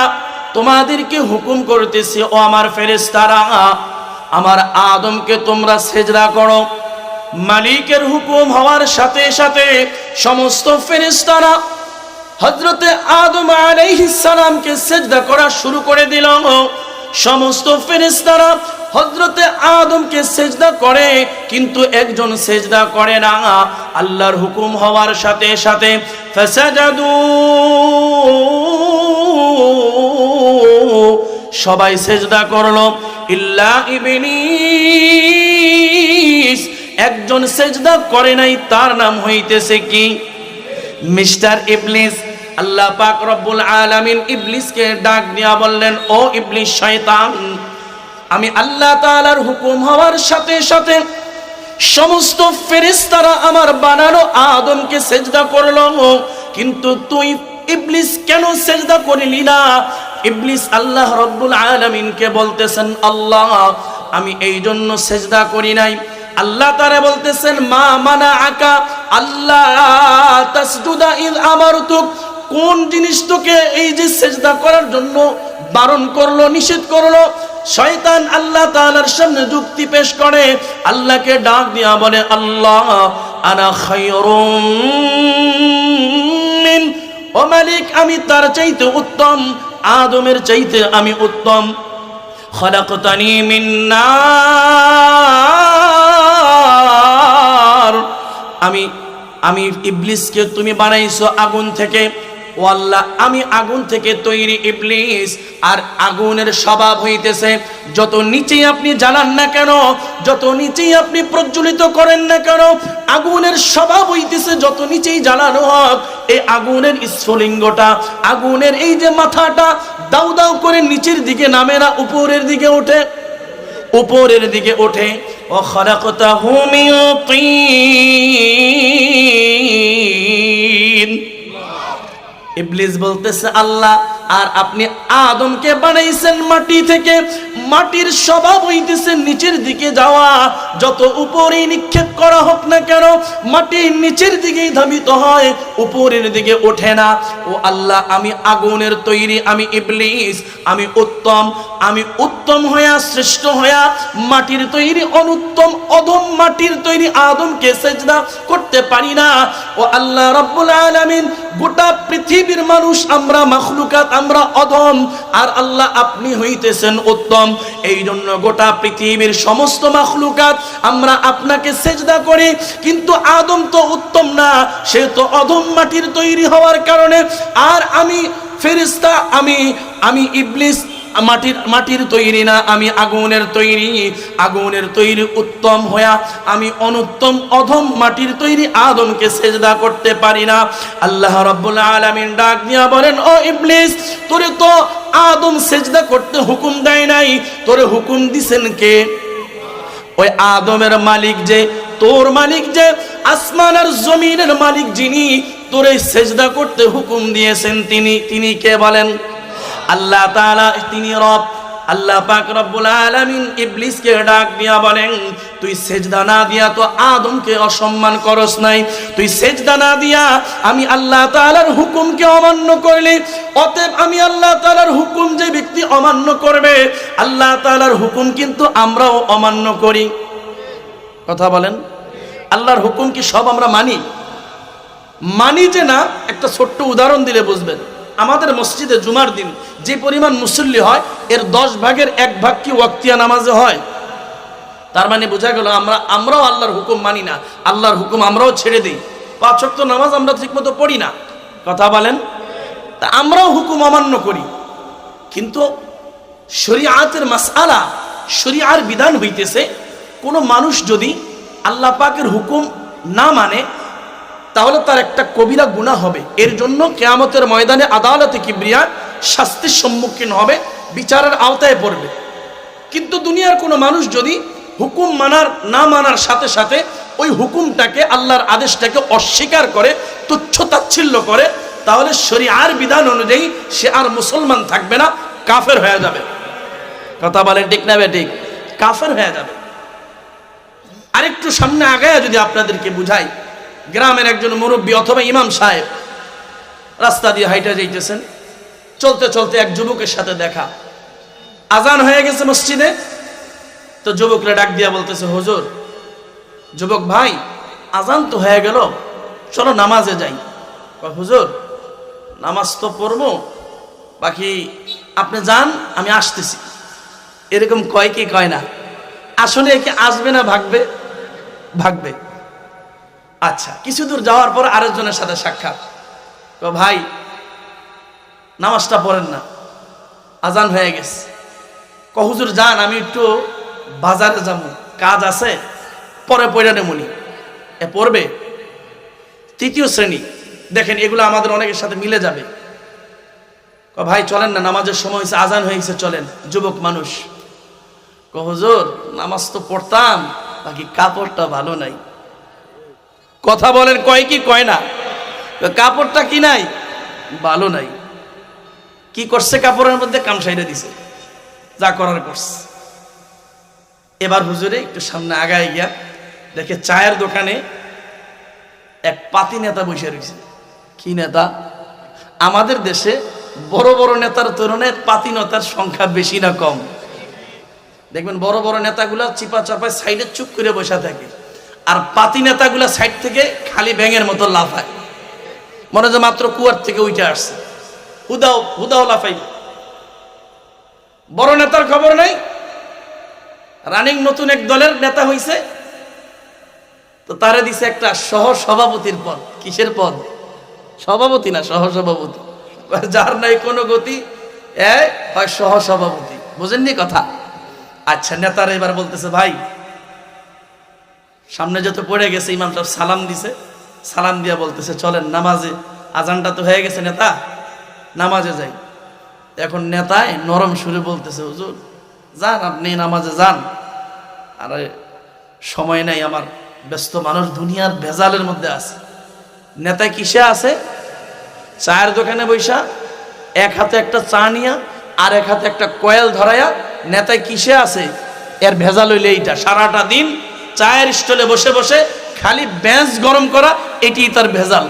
তোমাদেরকে হুকুম করতেছি, ও আমার ফেরেশতারা, আমার আদমকে তোমরা সিজদা করো। মালিকের হুকুম হওয়ার সাথে সাথে সমস্ত ফেরেশতারা হযরতে আদম আলাইহিস সালামকে সিজদা করা শুরু করে দিল। সমস্ত ফেরেশতারা হযরতে আদমকে সিজদা করে, কিন্তু একজন সিজদা করে না। আল্লাহর হুকুম হওয়ার সাথে সাথে ফাসাজাদু, সবাই সিজদা করলো, ইল্লা ইবলিস। একজন সিজদা করে নাই, তার নাম হইতেছে কি? মিস্টার ইবলিস। আল্লাহ পাক রব্বুল আলামিন ইবলিসকে ডাক দিয়া বললেন, ও ইবলিস শয়তান, আমি আল্লাহ তাআলার হুকুম হওয়ার সাথে সাথে সমস্ত ফেরেশতারা আমার বানানো আদমকে সেজদা করলো, কিন্তু তুই ইবলিস কেন সেজদা করলি না? ইবলিস আল্লাহ রব্বুল আলামিনকে বলতেছেন, আল্লাহ আমি এই জন্য সেজদা করি নাই। আল্লাহ তাআলা বলতেছেন, মা মানাআকা আল্লাহ তাসজুদা ইয আমারতুক, কোন জিনিস তোকে এই যে সেজদা করার জন্য বারণ করলো, নিষেধ করলো? শয়তান আল্লাহ তাআলার সামনে যুক্তি পেশ করে, আল্লাহকে ডাক দিয়া বলে, আল্লাহ আনা খায়রুম মিন, ও মালিক আমি তার চাইতে উত্তম, আদমের চাইতে আমি উত্তম। খলাকতানি মিন নার, আমি ইবলিসকে তুমি বানাইছো আগুন থেকে। ও আল্লাহ আমি আগুন থেকে তৈরি ইবলিস, আর আগুনের স্বভাব হইতেছে যত নিচেই আপনি জ্বালান না কেন, যত নিচেই আপনি প্রজ্বলিত করেন না কেন, আগুনের স্বভাব হইতেছে যত নিচেই জ্বালানো হোক এই আগুনের স্ফুলিঙ্গটা, আগুনের এই যে মাথাটা দাউ দাউ করে নিচের দিকে নামে না, উপরের দিকে ওঠে, উপরের দিকে ওঠে। ও খলাকতাহু মিন তিন, ইবলিস বলতেছে, আল্লাহ আর আপনি আদমকে বানাইছেন মাটি থেকে, মাটির স্বভাব হইতেছে নিচের দিকে যাওয়া, যত উপরে নিক্ষেপ করা হোক না কেন মাটির নিচের দিকেই ধাবিত হয়, উপরের দিকে ওঠে না। ও আল্লাহ আমি আগুনের তৈরি, আমি ইবলিস, আমি উত্তম হইয়া শ্রেষ্ঠ হইয়া মাটির তৈরি অনুত্তম অধম মাটির তৈরি আদমকে সেজদা করতে পারি না। ও আল্লাহ রাব্বুল আলামিন গোটা পৃথিবীর মানুষ আমরা মাখলুকাত আমরা অধম, আর আল্লাহ আপনি হইতেছেন উত্তম, এই জন্য গোটা পৃথিবীর সমস্ত মাখলুকাত আমরা আপনাকে সেজদা করি, কিন্তু আদম তো উত্তম না, সে তো অধম মাটির তৈরি হওয়ার কারণে। আর আমি ফেরেশতা, আমি ইবলিস মাটির তৈরি না, আমি আগুনের তৈরি উত্তম হইয়া আমি অনুত্তম অধম মাটির তৈরি আদমকে সেজদা করতে পারি না। আল্লাহ রাব্বুল আলামিন ডাক দিয়া বলেন, ও ইবলিস তোরে তো আদম সেজদা করতে হুকুম দেয় নাই, তোরে হুকুম দিছেন কে? ওই আদমের মালিক যে, তোর মালিক যে, আসমান আর জমিনের মালিক যিনি তোরে সেজদা করতে হুকুম দিয়েছেন তিনি কে বলেন? আল্লাহ তাআলা, তিনি রব। আল্লাহ পাক রব্বুল আলামিন ইবলিসকে ডাক দিয়া বলেন, তুই সেজদা না দিয়া তো আদমকে অসম্মান করস নাই, তুই সেজদা না দিয়া আমি আল্লাহ তাআলার হুকুমকে অমান্য করলি, অতএব আমি আল্লাহ তাআলার হুকুম যে ব্যক্তি অমান্য করবে, আল্লাহ তাআলার হুকুম কিন্তু আমরাও অমান্য করি। কথা বলেন, আল্লাহর হুকুম কি সব আমরা মানি যে না? একটা ছোট্ট উদাহরণ দিলে বুঝবেন। আমাদের মসজিদে জুমার দিন যে পরিমাণ মুসল্লি হয় এর 10 ভাগের 1 ভাগ কি ওয়াক্তিয়া নামাজে হয়? তার মানে বোঝা গেল আমরাও আল্লাহর হুকুম মানি না, আল্লাহর হুকুম আমরাও ছেড়ে দিই। 5 ওয়াক্ত নামাজ আমরা ঠিকমতো পড়ি না। কথা বলেন, তা আমরাও হুকুম অমান্য করি। কিন্তু শরীআতের মাসআলা, শরীআর বিধান হইতেছে কোনো মানুষ যদি আল্লাহ পাকের হুকুম না মানে তাহলে তার একটা কবিরা গুনাহ হবে, এর জন্য কিয়ামতের ময়দানে আদালতে কিবরিয়া শাস্তির সম্মুখীন হবে, বিচারের আওতায় পড়বে। কিন্তু দুনিয়ার কোনো মানুষ যদি হুকুম না মানার সাথে সাথে ওই হুকুমটাকে, আল্লাহর আদেশটাকে অস্বীকার করে, তুচ্ছ তাচ্ছিল্য করে, তাহলে শরীআর বিধান অনুযায়ী সে আর মুসলমান থাকবে না, কাফের হয়ে যাবে। কথা বলেন ঠিক না বেঠিক? কাফের হয়ে যাবে। আরেকটু সামনে আগায়া যদি আপনাদেরকে বুঝাই, গ্রামের একজন মুরব্বী অথবা ইমাম সাহেব রাস্তা দিয়ে হাইটা যাইতেছেন, চলতে চলতে এক যুবকের সাথে দেখা, আজান হয়ে গেছে মসজিদে, তো যুবকরা ডাক দিয়া বলতেছে, হুজুর, যুবক ভাই আজান তো হয়ে গেল, চলো নামাজে যাই। হুজুর নামাজ তো পড়বো, বাকি আপনি যান, আমি আসতেছি। এরকম কয় কি কয় না? আসলে কি আসবে না ভাগবে। আচ্ছা, কিছু দূর যাওয়ার পর আরেকজনের সাথে সাক্ষাৎ, ভাই নামাজটা পড়েন না, আজান হয়ে গেছে। হুজুর যান, আমি একটু বাজারে যাবো, কাজ আছে, পরে পড়ে নেমুনি। পড়বে। তৃতীয় শ্রেণী দেখেন এগুলো আমাদের অনেকের সাথে মিলে যাবে। ভাই চলেন না, নামাজের সময় হয়েছে, আজান হয়েছে, চলেন। যুবক মানুষ হুজুর নামাজ তো পড়তাম, বাকি কাপড়টা ভালো নাই। কথা বলেন, কয় কি কয় না? কাপড়টা কি নাই, ভালো নাই। কি করছে? কাপড়ের মধ্যে কামসাইরা দিছে, যা করার করছে। এবার হুজুরে একটু সামনে আগায় গিয়া দেখে চায়ের দোকানে এক পাতি নেতা বসে রয়েছে। কি নেতা? আমাদের দেশে বড় বড় নেতার তুলনায় পাতি নেতার সংখ্যা বেশি না কম? দেখবেন বড় বড় নেতাগুলা চিপা চাপায় সাইডে চুপ করে বসে থাকে, আর পাতি নেতাগুলা সাইড থেকে খালি ব্যাঙের মতো লাফায়, মনে হয় মাত্র কুয়ার থেকে উঠে আসছে, হুদাও হুদাও লাফাই। বড় নেতার খবর নাই, রানিং নতুন এক দলের নেতা হইছে, তো তারে দিছে একটা সহ সভাপতির পদ। কিসের পদ? সভাপতি না, সহ সভাপতি। যার নাই কোনো গতি হয় সহ সভাপতি। বুঝেননি কথা? আচ্ছা, নেতারা এবার বলতেছে ভাই সামনে যত পড়ে গেছে, ইমাম সাহেব সালাম দিছে, সালাম দিয়া বলতেছে চলেন নামাজে, আজানটা তো হয়ে গেছে, নেতা নামাজে যাই। এখন নেতায় নরম সুরে বলতেছে হুজুর যান, আপনি নামাজে যান, আরে সময় নাই আমার, ব্যস্ত মানুষ, দুনিয়ার ভেজালের মধ্যে আছে। নেতায় কিসে আছে? চায়ের দোকানে বৈশা এক হাতে একটা চা নিয়া আর এক হাতে একটা কয়েল ধরাইয়া নেতায় কিসে আছে? এর ভেজাল হইলে এইটা, সারাটা দিন চায়ের স্টলে বসে বসে খালি বেঞ্চ গরম করা, এটি তার ভেজাল।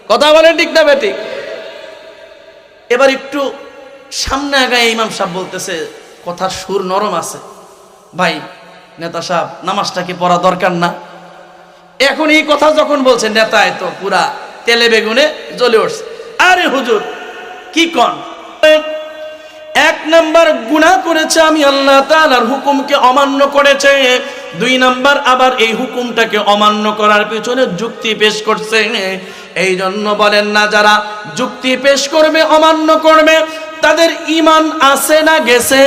কথা বলেন ঠিক না বেঠিক? এবার একটু সামনে আগায় ইমাম সাহেব বলতেছে, কথার সুর নরম আছে, ভাই নেতা সাহেব নামাজটা কি পড়া দরকার না? এখন এই কথা যখন বলছে, নেতায় তো পুরা তেলে বেগুনে জ্বলে উঠছে। আরে হুজুর কি কন? এক নাম্বার গুনাহ করেছে, আমি আল্লাহ তাআলার হুকুমকে অমান্য করেছে। দুই নাম্বার আবার এই হুকুমটাকে অমান্য করার পিছনে যুক্তি পেশ করছে। এই জন্য বলেন না, যারা যুক্তি পেশ করবে, অমান্য করবে, তাদের ঈমান আছে না গেছে?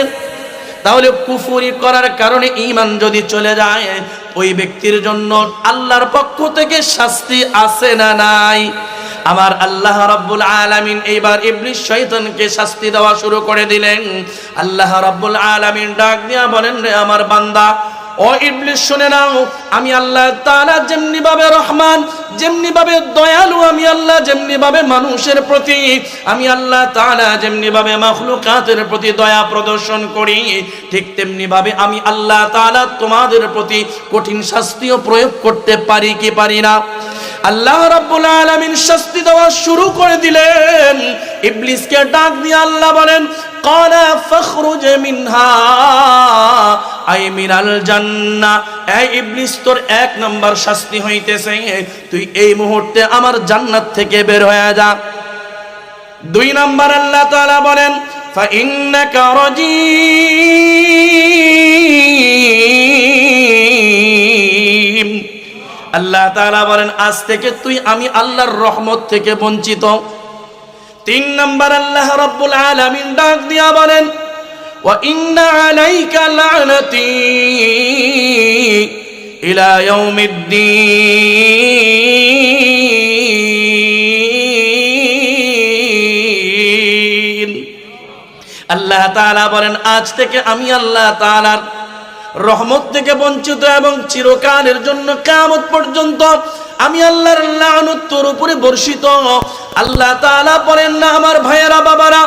তাহলে কুফরি করার কারণে ঈমান যদি চলে যায়, ওই ব্যক্তির জন্য আল্লাহর পক্ষ থেকে শাস্তি আছে না নাই? আমার আল্লাহ রাব্বুল আলামিন এইবার ইবলিস শয়তানকে শাস্তি দেওয়া শুরু করে দিলেন। আল্লাহ রাব্বুল আলামিন ডাক দিয়া বলেন, রে আমার বান্দা, ও ইবলিস শুনে নাও, আমি আল্লাহ তাআলা যেমনি ভাবে রহমান, যেমনি ভাবে দয়ালু, আমি আল্লাহ যেমনি ভাবে মানুষের প্রতি, আমি আল্লাহ তাআলা যেমনি ভাবে মাখলুকাতের প্রতি দয়া প্রদর্শন করি, ঠিক তেমনি ভাবে আমি আল্লাহ তাআলা তোমাদের প্রতি কঠিন শাস্তিও প্রয়োগ করতে পারি কি পারি না? আল্লাহ রাব্বুল আলামিন শাস্তি দেওয়া শুরু করে দিলেন। ইবলিসকে ডাক দিয়ে আল্লাহ বলেন, ক্বালা ফাখরুজ মিনহা আই মিনাল জান্নাহ। এই ইবলিস, তোর এক নাম্বার শাস্তি হইতেছে, তুই এই মুহূর্তে আমার জান্নাত থেকে বের হয়ে যা। দুই নাম্বার আল্লাহ তাআলা বলেন, ফা ইন্নাকা রাজিম। আল্লাহ তাআলা বলেন, আজ থেকে তুই আমি আল্লাহর রহমত থেকে বঞ্চিত। তিন নাম্বার আল্লাহ রাব্বুল আলামিন ডাক দিয়া বলেন, ওয়া ইন্না আলাইকা লা'নাতি ইলা ইয়াউমিদ্দিন। আল্লাহ তাআলা বলেন, আজ থেকে আমি আল্লাহ তাআলার রহমত থেকে বঞ্চিত, এবং চিরকালের জন্য কিয়ামত পর্যন্ত আমি আল্লাহর লানত তোর উপরে বর্ষিত। আল্লাহ তাআলা বলেন না, আমার ভাইয়েরা বাবারা,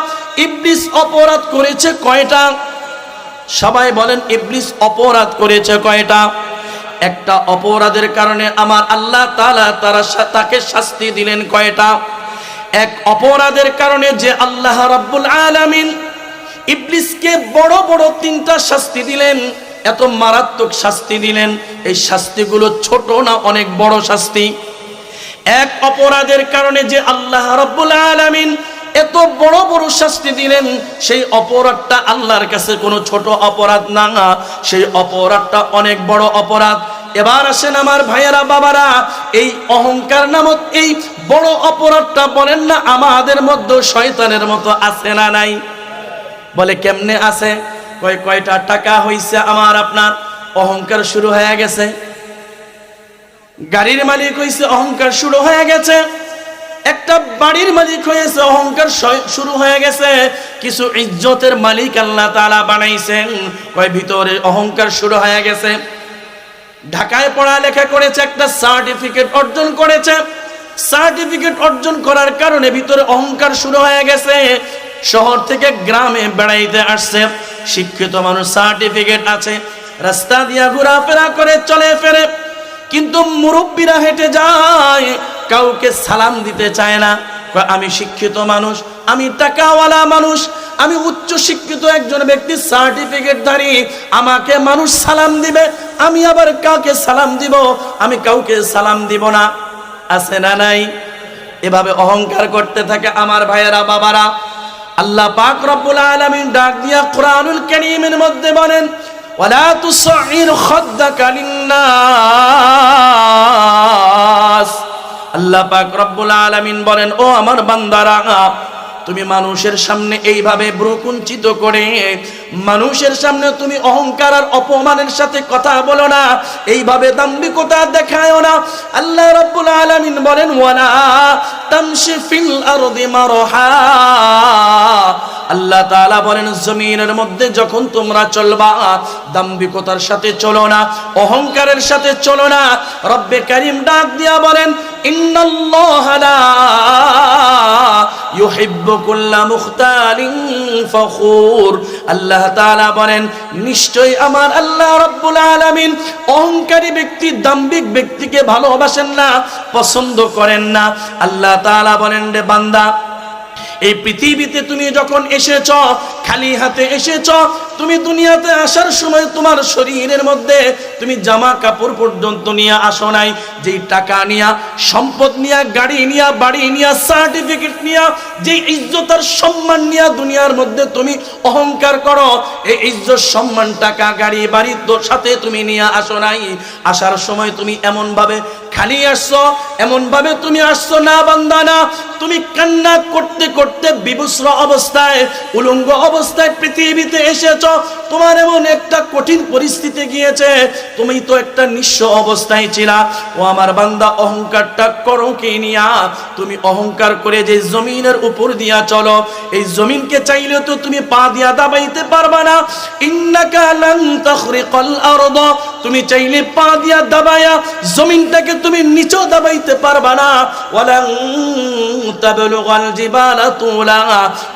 ইবলিস অপরাধ করেছে কয়টা? সবাই বলেন, ইবলিস অপরাধ করেছে কয়টা? একটা অপরাধের কারণে আমার আল্লাহ তাআলা তাকে শাস্তি দিলেন কয়টা? এক অপরাধের কারণে যে আল্লাহ রাব্বুল আলামিন ইবলিসকে বড় বড় তিনটা শাস্তি দিলেন, এত মারাত্মক শাস্তি দিলেন। এই শাস্তিগুলো ছোট না, অনেক বড় শাস্তি। এক অপরাধের কারণে যে আল্লাহ রাব্বুল আলামিন এত বড় বড় শাস্তি দিলেন, সেই অপরাধটা আল্লাহর কাছে কোনো ছোট অপরাধ না, সেই অপরাধটা অনেক বড় অপরাধ। এবার আসেন আমার ভাইয়েরা বাবারা, এই অহংকার নামক এই বড় অপরাধটা বলেন না আমাদের মধ্যে শয়তানের মতো আছে না নাই? বলে কেমনে আছে? কয়টা টাকা হইছে আমার আপনার, অহংকার শুরু হয়ে গেছে। গাড়ির মালিক হইছে, অহংকার শুরু হয়ে গেছে। একটা বাড়ির মালিক হয়েছে, অহংকার শুরু হয়ে গেছে। কিছু ইজ্জতের মালিক আল্লাহ তাআলা বানাইছেন, কয় ভিতরে অহংকার শুরু হয়ে গেছে। ঢাকায় পড়ালেখা করেছে, একটা সার্টিফিকেট অর্জন করেছে। সার্টিফিকেট অর্জন করার কারণে ভিতরে অহংকার শুরু হয়ে গেছে। শহর থেকে গ্রামে বেড়াইতে আসছে, শিক্ষিত মানুষ, সার্টিফিকেট আছে, রাস্তা দিয়া ঘোরাফেরা করে, চলে ফেরে, কিন্তু মুরব্বীরা হেঁটে যায়, কাউকে সালাম দিতে চায় না। আমি শিক্ষিত মানুষ, আমি টাকাওয়ালা মানুষ, আমি উচ্চ শিক্ষিত একজন ব্যক্তি, সার্টিফিকেটধারী, আমাকে মানুষ সালাম দিবে, আমি আবার কাকে সালাম দিব? আমি কাউকে সালাম দিব না। আছে না নাই? এভাবে অহংকার করতে থাকে আমার ভাইয়েরা, বাবারা। আল্লাহ পাক রব্বুল আলামিন ডাক দিয়া কোরআনুল কারীমের মধ্যে বলেন, ওয়ালা তুসঈর খাদ্দাকা লিন্নাস। আল্লাহ পাক রব্বুল আলামিন বলেন, ও আমার বান্দারা, তুমি মানুষের সামনে এইভাবে ভ্রু কুঞ্চিত করে, মানুষের সামনে তুমি অহংকার আর অপমানের সাথে কথা বলো না, এইভাবে দাম্ভিকতা দেখায়ও না। আল্লাহ রাব্বুল আলামিন বলেন, ওয়ালা তামশি ফিল আরদি মারহা। আল্লাহ তাআলা বলেন, জমিনের মধ্যে যখন তোমরা চলবা, দাম্ভিকতার সাথে চলো না, অহংকারের সাথে চলো না। রব্বে কারীম ডাক দিয়া বলেন, ইন্নাল্লাহা লা ইউহিব্বু কুল্লা মুখতালিন ফখুর। আল্লাহ তাআলা বলেন, নিশ্চয়ই আমার আল্লাহ রাব্বুল আলামিন অহংকারী ব্যক্তি, দাম্ভিক ব্যক্তিকে ভালোবাসেন না, পছন্দ করেন না। আল্লাহ তাআলা বলেন, রে বান্দা, এই পৃথিবীতে তুমি যখন এসেছ, খালি হাতে এসেছ। তুমি দুনিয়াতে আসার সময় তোমার শরীরের মধ্যে তুমি জামা কাপড় পর্যন্ত নিয়ে আসো নাই। যেই টাকা নিয়া, সম্পদ নিয়া, গাড়ি নিয়া, বাড়ি নিয়া, সার্টিফিকেট নিয়া, যেই ইজ্জত আর সম্মান নিয়া দুনিয়ার মধ্যে তুমি অহংকার করো, এই ইজ্জত, সম্মান, টাকা, গাড়ি, বাড়ির সাথে তুমি নিয়ে আসো নাই। আসার সময় তুমি এমন ভাবে খালি আসছো, এমন ভাবে তুমি আসছো না বান্দা, না। তুমি কান্না করতে করতে বিবস্ত্র অবস্থায়, উলঙ্গ অবস্থায় পৃথিবীতে এসেছ। তোমার এমন একটা কঠিন পরিস্থিতি গিয়েছে, তুমি তো একটা নিঃস্ব অবস্থায় ছিলা। ও আমার বান্দা, অহংকারটা করো কি নিয়া? তুমি অহংকার করে যে জমিনের উপর দিয়া চলো, এই জমিনকে চাইলেও তো তুমি পা দিয়া দাবাইতে পারবা না। ইন্নাকা লান তাখরিকাল আরদ। তুমি চাইলে পা দিয়া দাবায়া জমিনটাকে তুমি নিচেও দাবাইতে পারবা না। ওয়ালান তাবলুগাল জিবালা তুলা।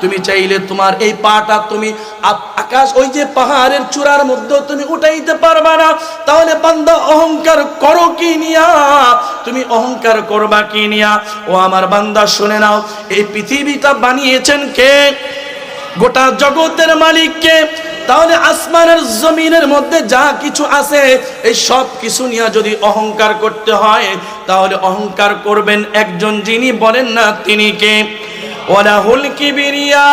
তুমি চাইলে তোমার এই পাটা তুমি আকাশ, ওই যে পাহাড়ের চূড়ার মধ্যে তুমি উঠাইতে পারবা না। তাহলে বান্দা, অহংকার করো কি নিয়া? তুমি অহংকার করবা কি নিয়া? ও আমার বান্দা, শুনে নাও, এই পৃথিবীটা বানিয়েছেন কে? গোটা জগতের মালিক কে? তাহলে আসমানের জমিনের মধ্যে যা কিছু আছে, এই সব কিছু নিয়ে যদি অহংকার করতে হয়, তাহলে অহংকার করবেন একজন, যিনি বলেন না তিনি কে? ওয়ালাহুল কিবরিয়া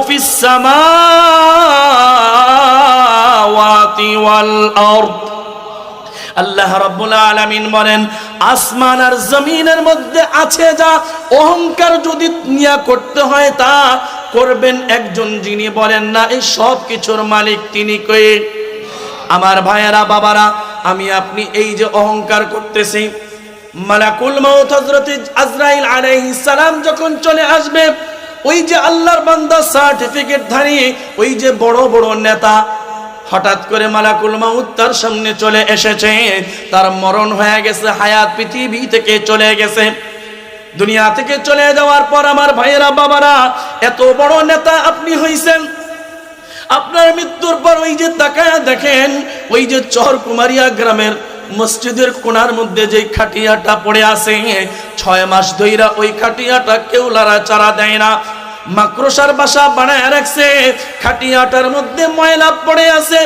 ফিস সামাওয়াতি ওয়াল আরদ। আল্লাহ রাব্বুল আলামিন বলেন, আসমান আর জমিনের মধ্যে আছে যা, অহংকার যদি নিয়া করতে হয়, তা করবেন একজন, যিনি বলেন না এই সব কিছুর মালিক তিনি কে? আমার ভাইয়েরা, বাবারা, আমি আপনি এই যে অহংকার করতেছি, মালাকুল মউত হযরত আজরাইল আলাইহিস সালাম যখন চলে আসবে, ওই যে আল্লাহর বান্দা সার্টিফিকেট ধারী, ওই যে বড় বড় নেতা, হঠাৎ করে মালাকুল মউত তার সামনে চলে এসেছে। তার মরণ হয়ে গেছে, হায়াত পৃথিবী থেকে চলে গেছে। দুনিয়া থেকে চলে যাওয়ার পর আমার ভাইয়েরা, বাবারা, এত বড় নেতা আপনি হইছেন, আপনার মৃত্যুর পর ওই যে তাকায়া দেখেন, ওই যে চরকুমারিয়া গ্রামের মসজিদের কোণার মধ্যে যে খাটিয়াটা পড়ে আছে, 6 মাস ধইরা ওই খাটিয়াটা কেউ লাড়াচাড়া দেয় না। মাকড়সার বাসা বানায় রাখছে, খাটিয়াটার মধ্যে ময়লা পড়ে আছে,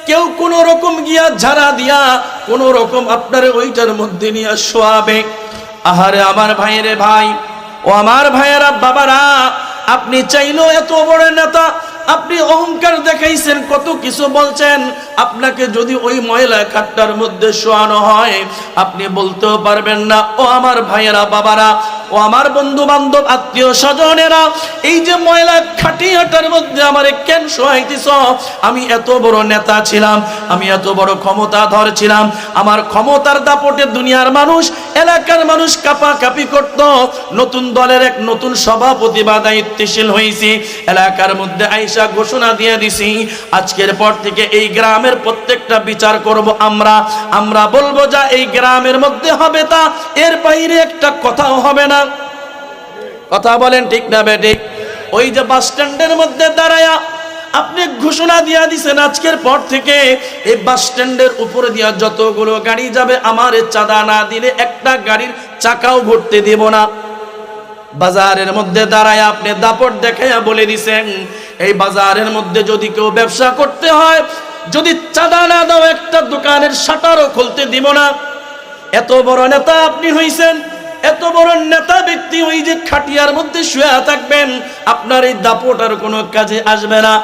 কেউ কোন রকম গিয়া ঝাড়া দিয়া কোন রকম আপনার ওইটার মধ্যে নিয়ে শোয়াবে। আহারে আমার ভাইরে ভাই, ও আমার ভাইয়েরা, বাবারা, আপনি চাইলেও এত বড় নেতা, আপনি অহংকার দেখাইছেন, কত কিছু বলছেন। আপনাকে যদি ওই ময়লা খাটটার মধ্যে শোয়ানো হয়, আপনি বলতেও পারবেন না, ও আমার ভাইয়েরা, বাবারা, ও আমার বন্ধু বান্ধব, আত্মীয় স্বজনেরা, এই যে ময়লা খাটিয়াটার মধ্যে আমারে কেন শোয়াইতেছ? আমি এত বড় নেতা ছিলাম, আমি এত বড় ক্ষমতাধর ছিলাম, আমার ক্ষমতার দাপটে দুনিয়ার মানুষ, এলাকার মানুষ কাঁপাকাঁপি করত। নতুন দলের এক নতুন সভাপতি বা দায়িত্বশীল হয়েছি, এলাকার মধ্যে আইসা ঘোষণা দিয়ে দিছি, আজকের পর থেকে এই গ্রামের প্রত্যেকটা বিচার করব আমরা বলবো যা এই গ্রামের মধ্যে হবে তা, এর বাইরে একটা কথাও হবে না। কথা বলেন ঠিক না বেঠিক? ওই যে বাস স্ট্যান্ডের মধ্যে দাঁড়ায়া আপনি ঘোষণা দিয়া দিছেন, আজকের পর থেকে এই বাস স্ট্যান্ডের উপরে দিয়া যতগুলো গাড়ি যাবে, আমার চাঁদা না দিলে একটা গাড়ির চাকাও ঘুরতে দেব না। বাজারের মধ্যে দাঁড়ায় আপনি দাপট দেখাইয়া বলে দিছেন, এই বাজারের মধ্যে যদি কেউ ব্যবসা করতে হয়, যদি চাঁদা না দাও একটা দোকানের শাটারও খুলতে দিব না। এত বড় নেতা আপনি হইছেন, এত বড় নেতা ব্যক্তি, ওই যে খাটিয়ার মধ্যে শুয়ে থাকবেন, আপনার এই দাপট আর কোনো কাজে আসবে না।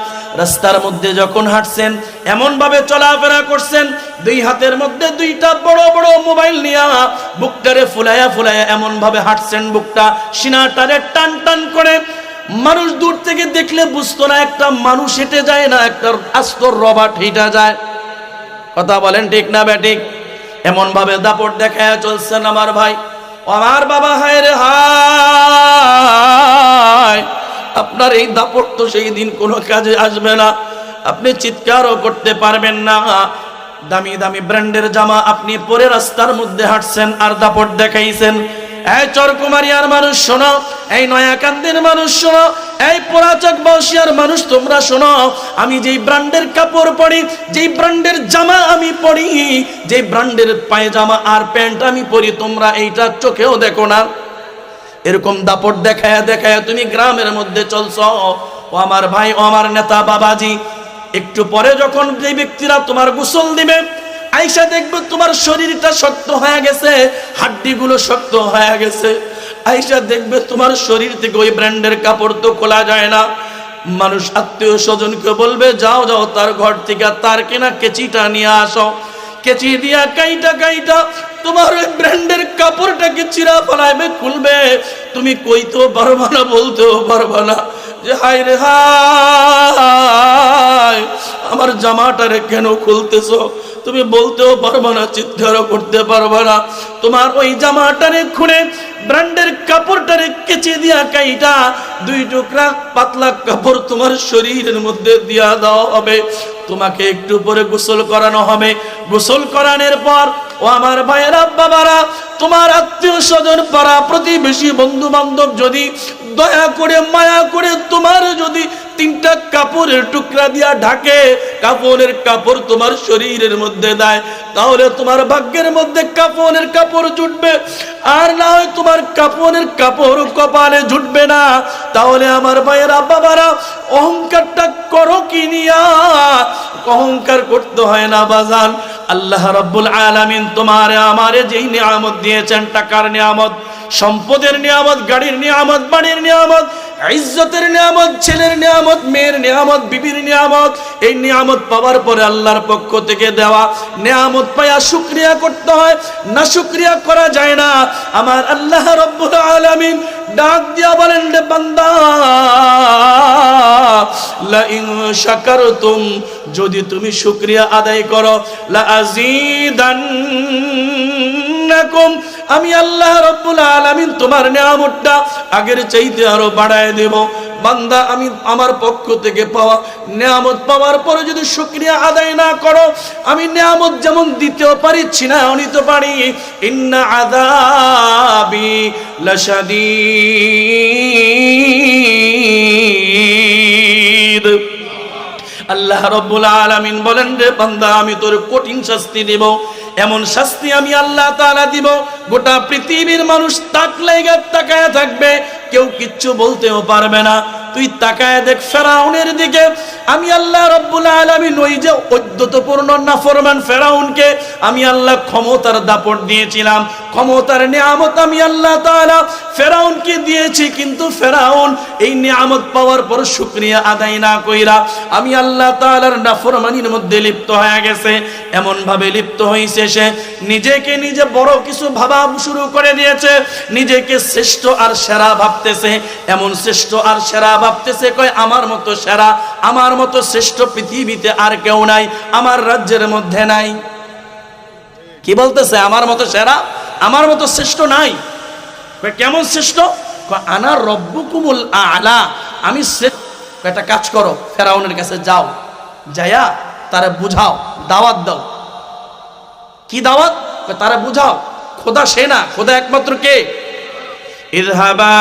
রাস্তার মধ্যে যখন হাঁটছেন, এমন ভাবে চলাফেরা করছেন, দুই হাতের মধ্যে দুইটা বড় বড় মোবাইল নিয়া বুকটারে ফুলায়া ফুলায়া এমন ভাবে হাঁটছেন, বুকটা সিনাটারে টান টান করে। মানুষ দূর থেকে দেখলে বুঝতো না একটা মানুষ হেঁটে যায় না, একটা আস্তর রবাট হেঁটে যায়। কথা বলেন ঠিক না বেঠিক? এমন ভাবে দাপট দেখায় চলছেন আমার ভাই, আমার বাবা, হায় রে হায়, আপনার এই দাপট তো সেই দিন কোনো কাজে আসবে না, আপনি চিৎকারও করতে পারবেন না। দামি দামি ব্র্যান্ডের জামা আপনি পরে রাস্তার মধ্যে হাঁটছেন আর দাপট দেখাইছেন। এই চরকুমারিয়ার মানুষ শোনো, এই নয়াকান্দির মানুষ শোনো, এই পোড়াচক বসিয়ার মানুষ তোমরা শোনো, আমি যেই ব্র্যান্ডের কাপড় পরি, যেই ব্র্যান্ডের জামা আমি পরি, যেই ব্র্যান্ডের পায়জামা আর প্যান্ট আমি পরি, তোমরা এইটা চোখেও দেখো না। এরকম দাপট দেখায়া দেখায়া তুমি গ্রামের মধ্যে চলছো। ও আমার ভাই, ও আমার নেতা বাবাজি, একটু পরে যখন যে ব্যক্তিরা তোমার গোসল দিবে, আইসা দেখবে তোমার শরীরটা শক্ত হয়ে গেছে, হাড্ডিগুলো শক্ত হয়ে গেছে। আইসা দেখবে তোমার শরীর থেকে ওই ব্র্যান্ডের কাপড় তো খোলা যায় না। মানুষ আত্মীয় স্বজনকে বলবে, যাও যাও তার ঘর থেকে তার কেনা কেচিটা নিয়ে আসো। কেচি দিয়া কাইটা কাইটা তোমার ওই ব্র্যান্ডের কাপড়টাকে চিরা ফেলাইবে, খুলবে। তুমি কইতেও পারবা না, বলতেও পারবা না যে হায় রে হায়, আমার জামাটারে কেন খুলতেছো। তুমি বলতেও পারবা না, চিৎকারও করতে পারবা না। তোমার ওই জামাটারে খুলে ব্র্যান্ডের কাপড়টারে কেচে দিয়া কাইটা দুই টুকরা পাতলা কাপড় তোমার শরীরের মধ্যে দিয়া দেওয়া হবে। তোমাকে একটু পরে গোসল করানো হবে। গোসল করানোর পর, ও আমার ভাইয়েরা, বাবারা, তোমার আত্মীয় স্বজন, পাড়া প্রতিবেশী, বন্ধু বান্ধব যদি দয়া করে মায়া করে তোমার যদি তিনটা কাপড়ের টুকরা দিয়া ঢাকে, কাপড়ের কাপড় তোমার শরীরের মধ্যে দেয়, তাহলে তোমার ভাগ্যের মধ্যে কাপড়ের কাপড় জুটবে। আর না হয় তোমার কাপড়ের কাপড় কপালে জুটবে না। তাহলে আমার ভাইয়েরা, বাবারা, অহংকারটা করো কি নিয়া? অহংকার করতে হয় না বাজান। আল্লাহ রাব্বুল আলামিন তোমারে আমারে যেই নিয়ামত দিয়েছেন, টাকার নিয়ামত, সম্পদের নিয়ামত, গাড়ির নিয়ামত, বাড়ির নিয়ামত, ইজ্জতের নিয়ামত, ছেলের নিয়ামত, মেয়ের নিয়ামত, বিবির নিয়ামত, এই নিয়ামত পাওয়ার পরে আল্লাহর পক্ষ থেকে দেওয়া নিয়ামত পায়া শুকরিয়া করতে হয়, না শুকরিয়া করা যায় না। আমার আল্লাহ রাব্বুল আলামিন ডাক দিয়া বলেন, রে বান্দা, লা ইন শাকারতুম, যদি তুমি শুকরিয়া আদায় করো, লা আযীদান্নাকুম, আমি আল্লাহ রাব্বুল আলামিন তোমার নিয়ামতটা আগের চাইতে আরো বাড়ায় দেব। বান্দা, আমি আমার পক্ষ থেকে পাওয়া নিয়ামত পাওয়ার পরে যদি শুকরিয়া আদায় না করো, আমি নিয়ামত যেমন দিতেও পারি, ছিনাও নিতে পারি। ইন্না আযাবি লাশাদীদ। আল্লাহ রাব্বুল আলামিন বলেন, রে বান্দা, আমি তোর কঠিন শাস্তি দেব। এমন শাস্তি আমি আল্লাহ তাআলা দিব, গোটা পৃথিবীর মানুষ তাকায় থাকবে, কেউ কিচ্ছু বলতেও পারবে না। তুই তাকায় দেখ ফেরাউনের দিকে, আমি আল্লাহ রাব্বুল আলামিন ওই যে ঔদ্ধত্যপূর্ণ নাফরমান ফেরাউনকে আমি আল্লাহ ক্ষমতার দাপট দিয়েছিলাম, ক্ষমতার নিয়ামত আমি আল্লাহ তাআলা ফেরাউনকে দিয়েছি, কিন্তু ফেরাউন এই নিয়ামত পাওয়ার পর শুকরিয়া আদায় না কইরা আমি আল্লাহ তাআলার নাফরমানির মধ্যে লিপ্ত হয়ে গেছে। এমন ভাবে লিপ্ত হইছে সে নিজেকে নিজে বড় কিছু ভাবা শুরু করে দিয়েছে, নিজেকে শ্রেষ্ঠ আর সেরা ভাবতেছে, এমন শ্রেষ্ঠ আর সেরা ভাবতেছে কয় আমার মতো সেরা, আমার মতো শ্রেষ্ঠ পৃথিবীতে আর কেউ নাই, আমার রাজ্যের মধ্যে নাই। কি বলতেছে? আমার মতো সেরা, আমার মতো শ্রেষ্ঠ নাই। কেমন শ্রেষ্ঠ? আনা রব্বুকুমুল আলা, আমি শ্রেষ্ঠ। একটা কাজ করো, ফেরাউনের কাছে যাও, যায়া তারে বুঝাও, দাওয়াত দাও। কি দাওয়াত? তারে বুঝাও খোদা সে না, খোদা একমাত্র কে? ইযহাবা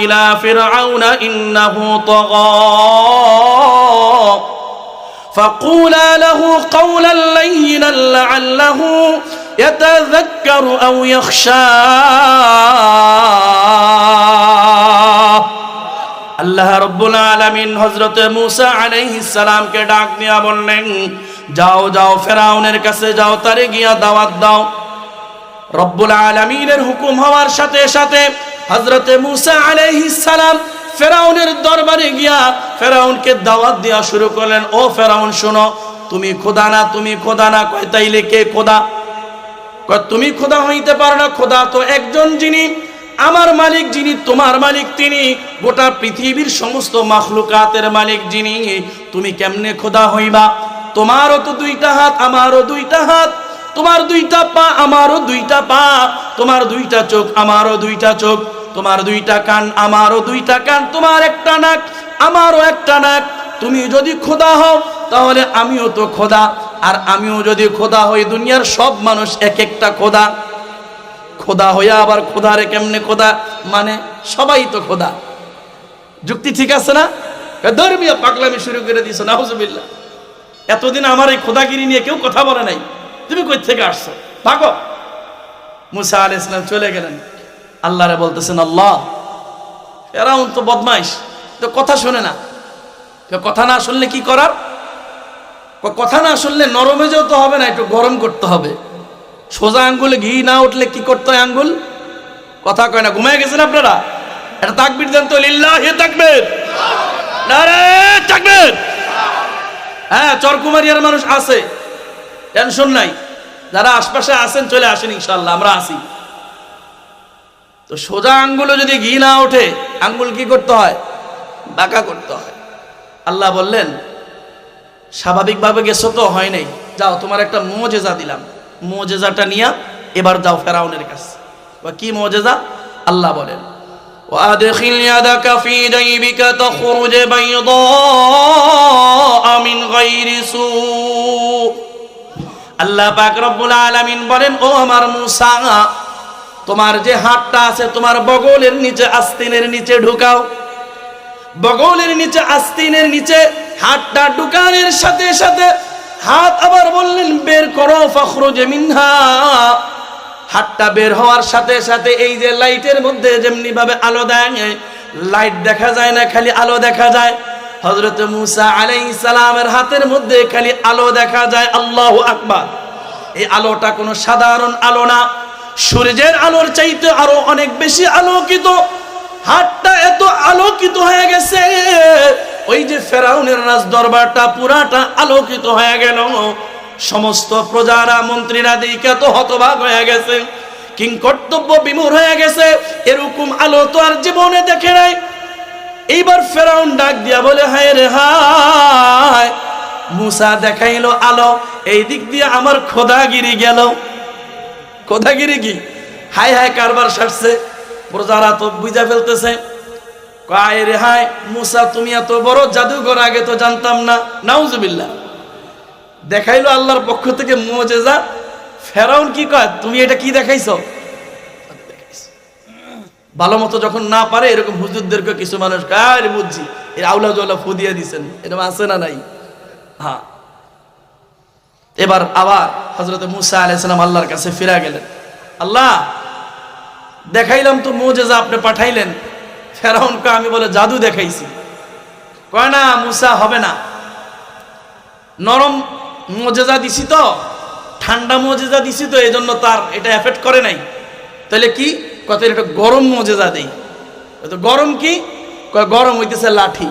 ইলা ফিরআউনা ইন্নাহু তাগা ফাকুলা লাহু কাওলান লাইয়িনান লাআল্লাহু ইয়াতাযাক্কারু আও ইয়াখশা। আল্লাহ রাব্বুল আলামিন হযরত মূসা আলাইহিস সালামকে ডাক দিয়া বললেন, যাও যাও ফেরাউনের কাছে যাও, তারে গিয়া দাওয়াত দাও। রব্বুল আলামিনের হুকুম হওয়ার সাথে সাথে হযরত মূসা আলাইহিস সালাম ফেরাউনের দরবারে গিয়া ফেরাউনকে দাওয়াত দেওয়া শুরু করলেন। ও ফেরাউন শোনো, তুমি খোদা না, তুমি খোদা না। কয় তাইলে কে খোদা? কয় তুমি খোদা হইতে পারো না, খোদা তো একজন, যিনি আমার মালিক, যিনি তোমার মালিক, তিনি গোটা পৃথিবীর সমস্ত মাখলুকাতের মালিক যিনি। তুমি কেমনে খোদা হইবা? তোমারও তো দুইটা হাত, আমারও দুইটা হাত, তোমার দুইটা পা, আমারও দুইটা পা, তোমার দুইটা চোখ, আমারও দুইটা চোখ, তোমার দুইটা কান, আমারও দুইটা কান, তোমার একটা নাক, আমারও একটা নাক। তুমি যদি খোদা হও তাহলে আমিও তো খোদা, আর আমিও যদি খোদা হই দুনিয়ার সব মানুষ এক একটা খোদা। খোদা হইয়া আবার খোদারে কেমনে খোদা মানে? সবাই তো খোদা। যুক্তি ঠিক আছে না? ধর্মীয় পাগলামি শুরু করে দিয়েছে, নাউজুবিল্লাহ। এতদিন আমার এই খোদাগিরি নিয়ে কেউ কথা বলে নাই, তুমি কই থেকে আসছো? ভাগো। মূসা আলাইহিস সালাম চলে গেলেন। আল্লাহরে বলতেছেন, আল্লাহ ফেরাউন তো বদমাইশ, তো কথা শোনে না। কথা না শুনলে কি করার? কথা না শুনলে নরমেজেও তো হবে না, একটু গরম করতে হবে। সোজা আঙ্গুলে ঘি না উঠলে কি করতে হয়? আঙ্গুল কথা কয় না। ঘুমায় গেছেন আপনারা? এটা তাকবীর দেন তো, লিল্লাহি তাকবীর, নারে তাকবীর। হ্যাঁ, চরকুমারিয়ার মানুষ আছে, টেনশন নাই। যারা আশপাশে আছেন চলে আসেন, ইনশাআল্লাহ আমরা আসি। তো সোজা আঙ্গুলে যদি ঘি না ওঠে, আঙ্গুল কি করতে হয়? বাঁকা করতে হয়। আল্লাহ বললেন, স্বাভাবিকভাবে গেছো তো, হয় নাই, যাও তোমার একটা মুজিজা দিলাম, মুজিজাটা নিয়া এবার যাও ফেরাউনের কাছে। কি মুজিজা? আল্লাহ বলেন, ওয়াদখিল ইয়াদাকা ফি জাইবিকা তখরুজ বাইদা মিন গায়রি সু। আল্লাহ পাক রব্বুল আলামিন বলেন, ও আমার মূসা, তোমার যে হাতটা আছে তোমার বগলের নিচে, আস্তিনের নিচে ঢুকাও। বগলের নিচে, আস্তিনের নিচে হাতটা ঢুকানোর সাথে সাথে হাত আবার বললেন বের করো, ফখরুজ মিনহা। হাতটা বের হওয়ার সাথে সাথে এই যে লাইটের মধ্যে যেমনি ভাবে আলো দেয়, লাইট দেখা যায় না, খালি আলো দেখা যায়। হযরত মূসা আলাইহিস সালামের হাতের মধ্যে খালি আলো দেখা যায়। আল্লাহু আকবার। এই আলোটা কোনো সাধারণ আলো না, সূর্যের আলোর চাইতে আরো অনেক বেশি আলোকিত। হাতটা এত আলোকিত হয়ে গেছে, ওই যে ফেরাউনের রাজ দরবারটা পুরাটা আলোকিত হয়ে গেল। সমস্ত প্রজারা, মন্ত্রীরা দিকে তো হতবাক হয়ে গেছে, কিং কর্তব্য বিমূঢ় হয়ে গেছে। এরকম আলো তো আর জীবনে দেখে নাই। এইবার ফেরাউন ডাক দিয়া বলে, হায় রে হায়, মূসা দেখাইলো আলো, এই দিক দিয়ে আমার খোদাগিরি গেল। খোদাগিরি কি? হায় হায় কারবার সারছে। প্রজারা তো বুঝা ফেলতেছে, কয় রে হায় মূসা, তুমি এত বড় জাদুঘর, আগে তো জানতাম না। নাউজুবিল্লাহ। দেখাইলো আল্লাহর পক্ষ থেকে মুজিজা। ফেরাউন কি কয়, তুমি এটা কি দেখাইছো? ভালো মতো যখন না পারে এরকম হুজুরদেরকে কিছু মানুষ কয়, বুঝছি, এর আউলা জওলা ফু দিয়ে দিছেন, এরকম আছে না নাই? হ্যাঁ। এবার আবার হযরত মূসা আলাইহিস সালাম আল্লাহর কাছে ফিরে গেলেন। আল্লাহ, দেখাইলাম তো মুজিজা, আপনি পাঠাইলেন। ফেরাউনকে আমি বলে জাদু দেখাইছি। কয় না মুসা হবে না, নরম মুজিজা দিছি তো, ঠান্ডা মুজিজা দিছি তো, এজন্য তার এটা এফেক্ট করে নাই। তাহলে কি কত, এটা গরম মুজিজা দেই। তো গরম কি, গরম হইতেছে লাঠি।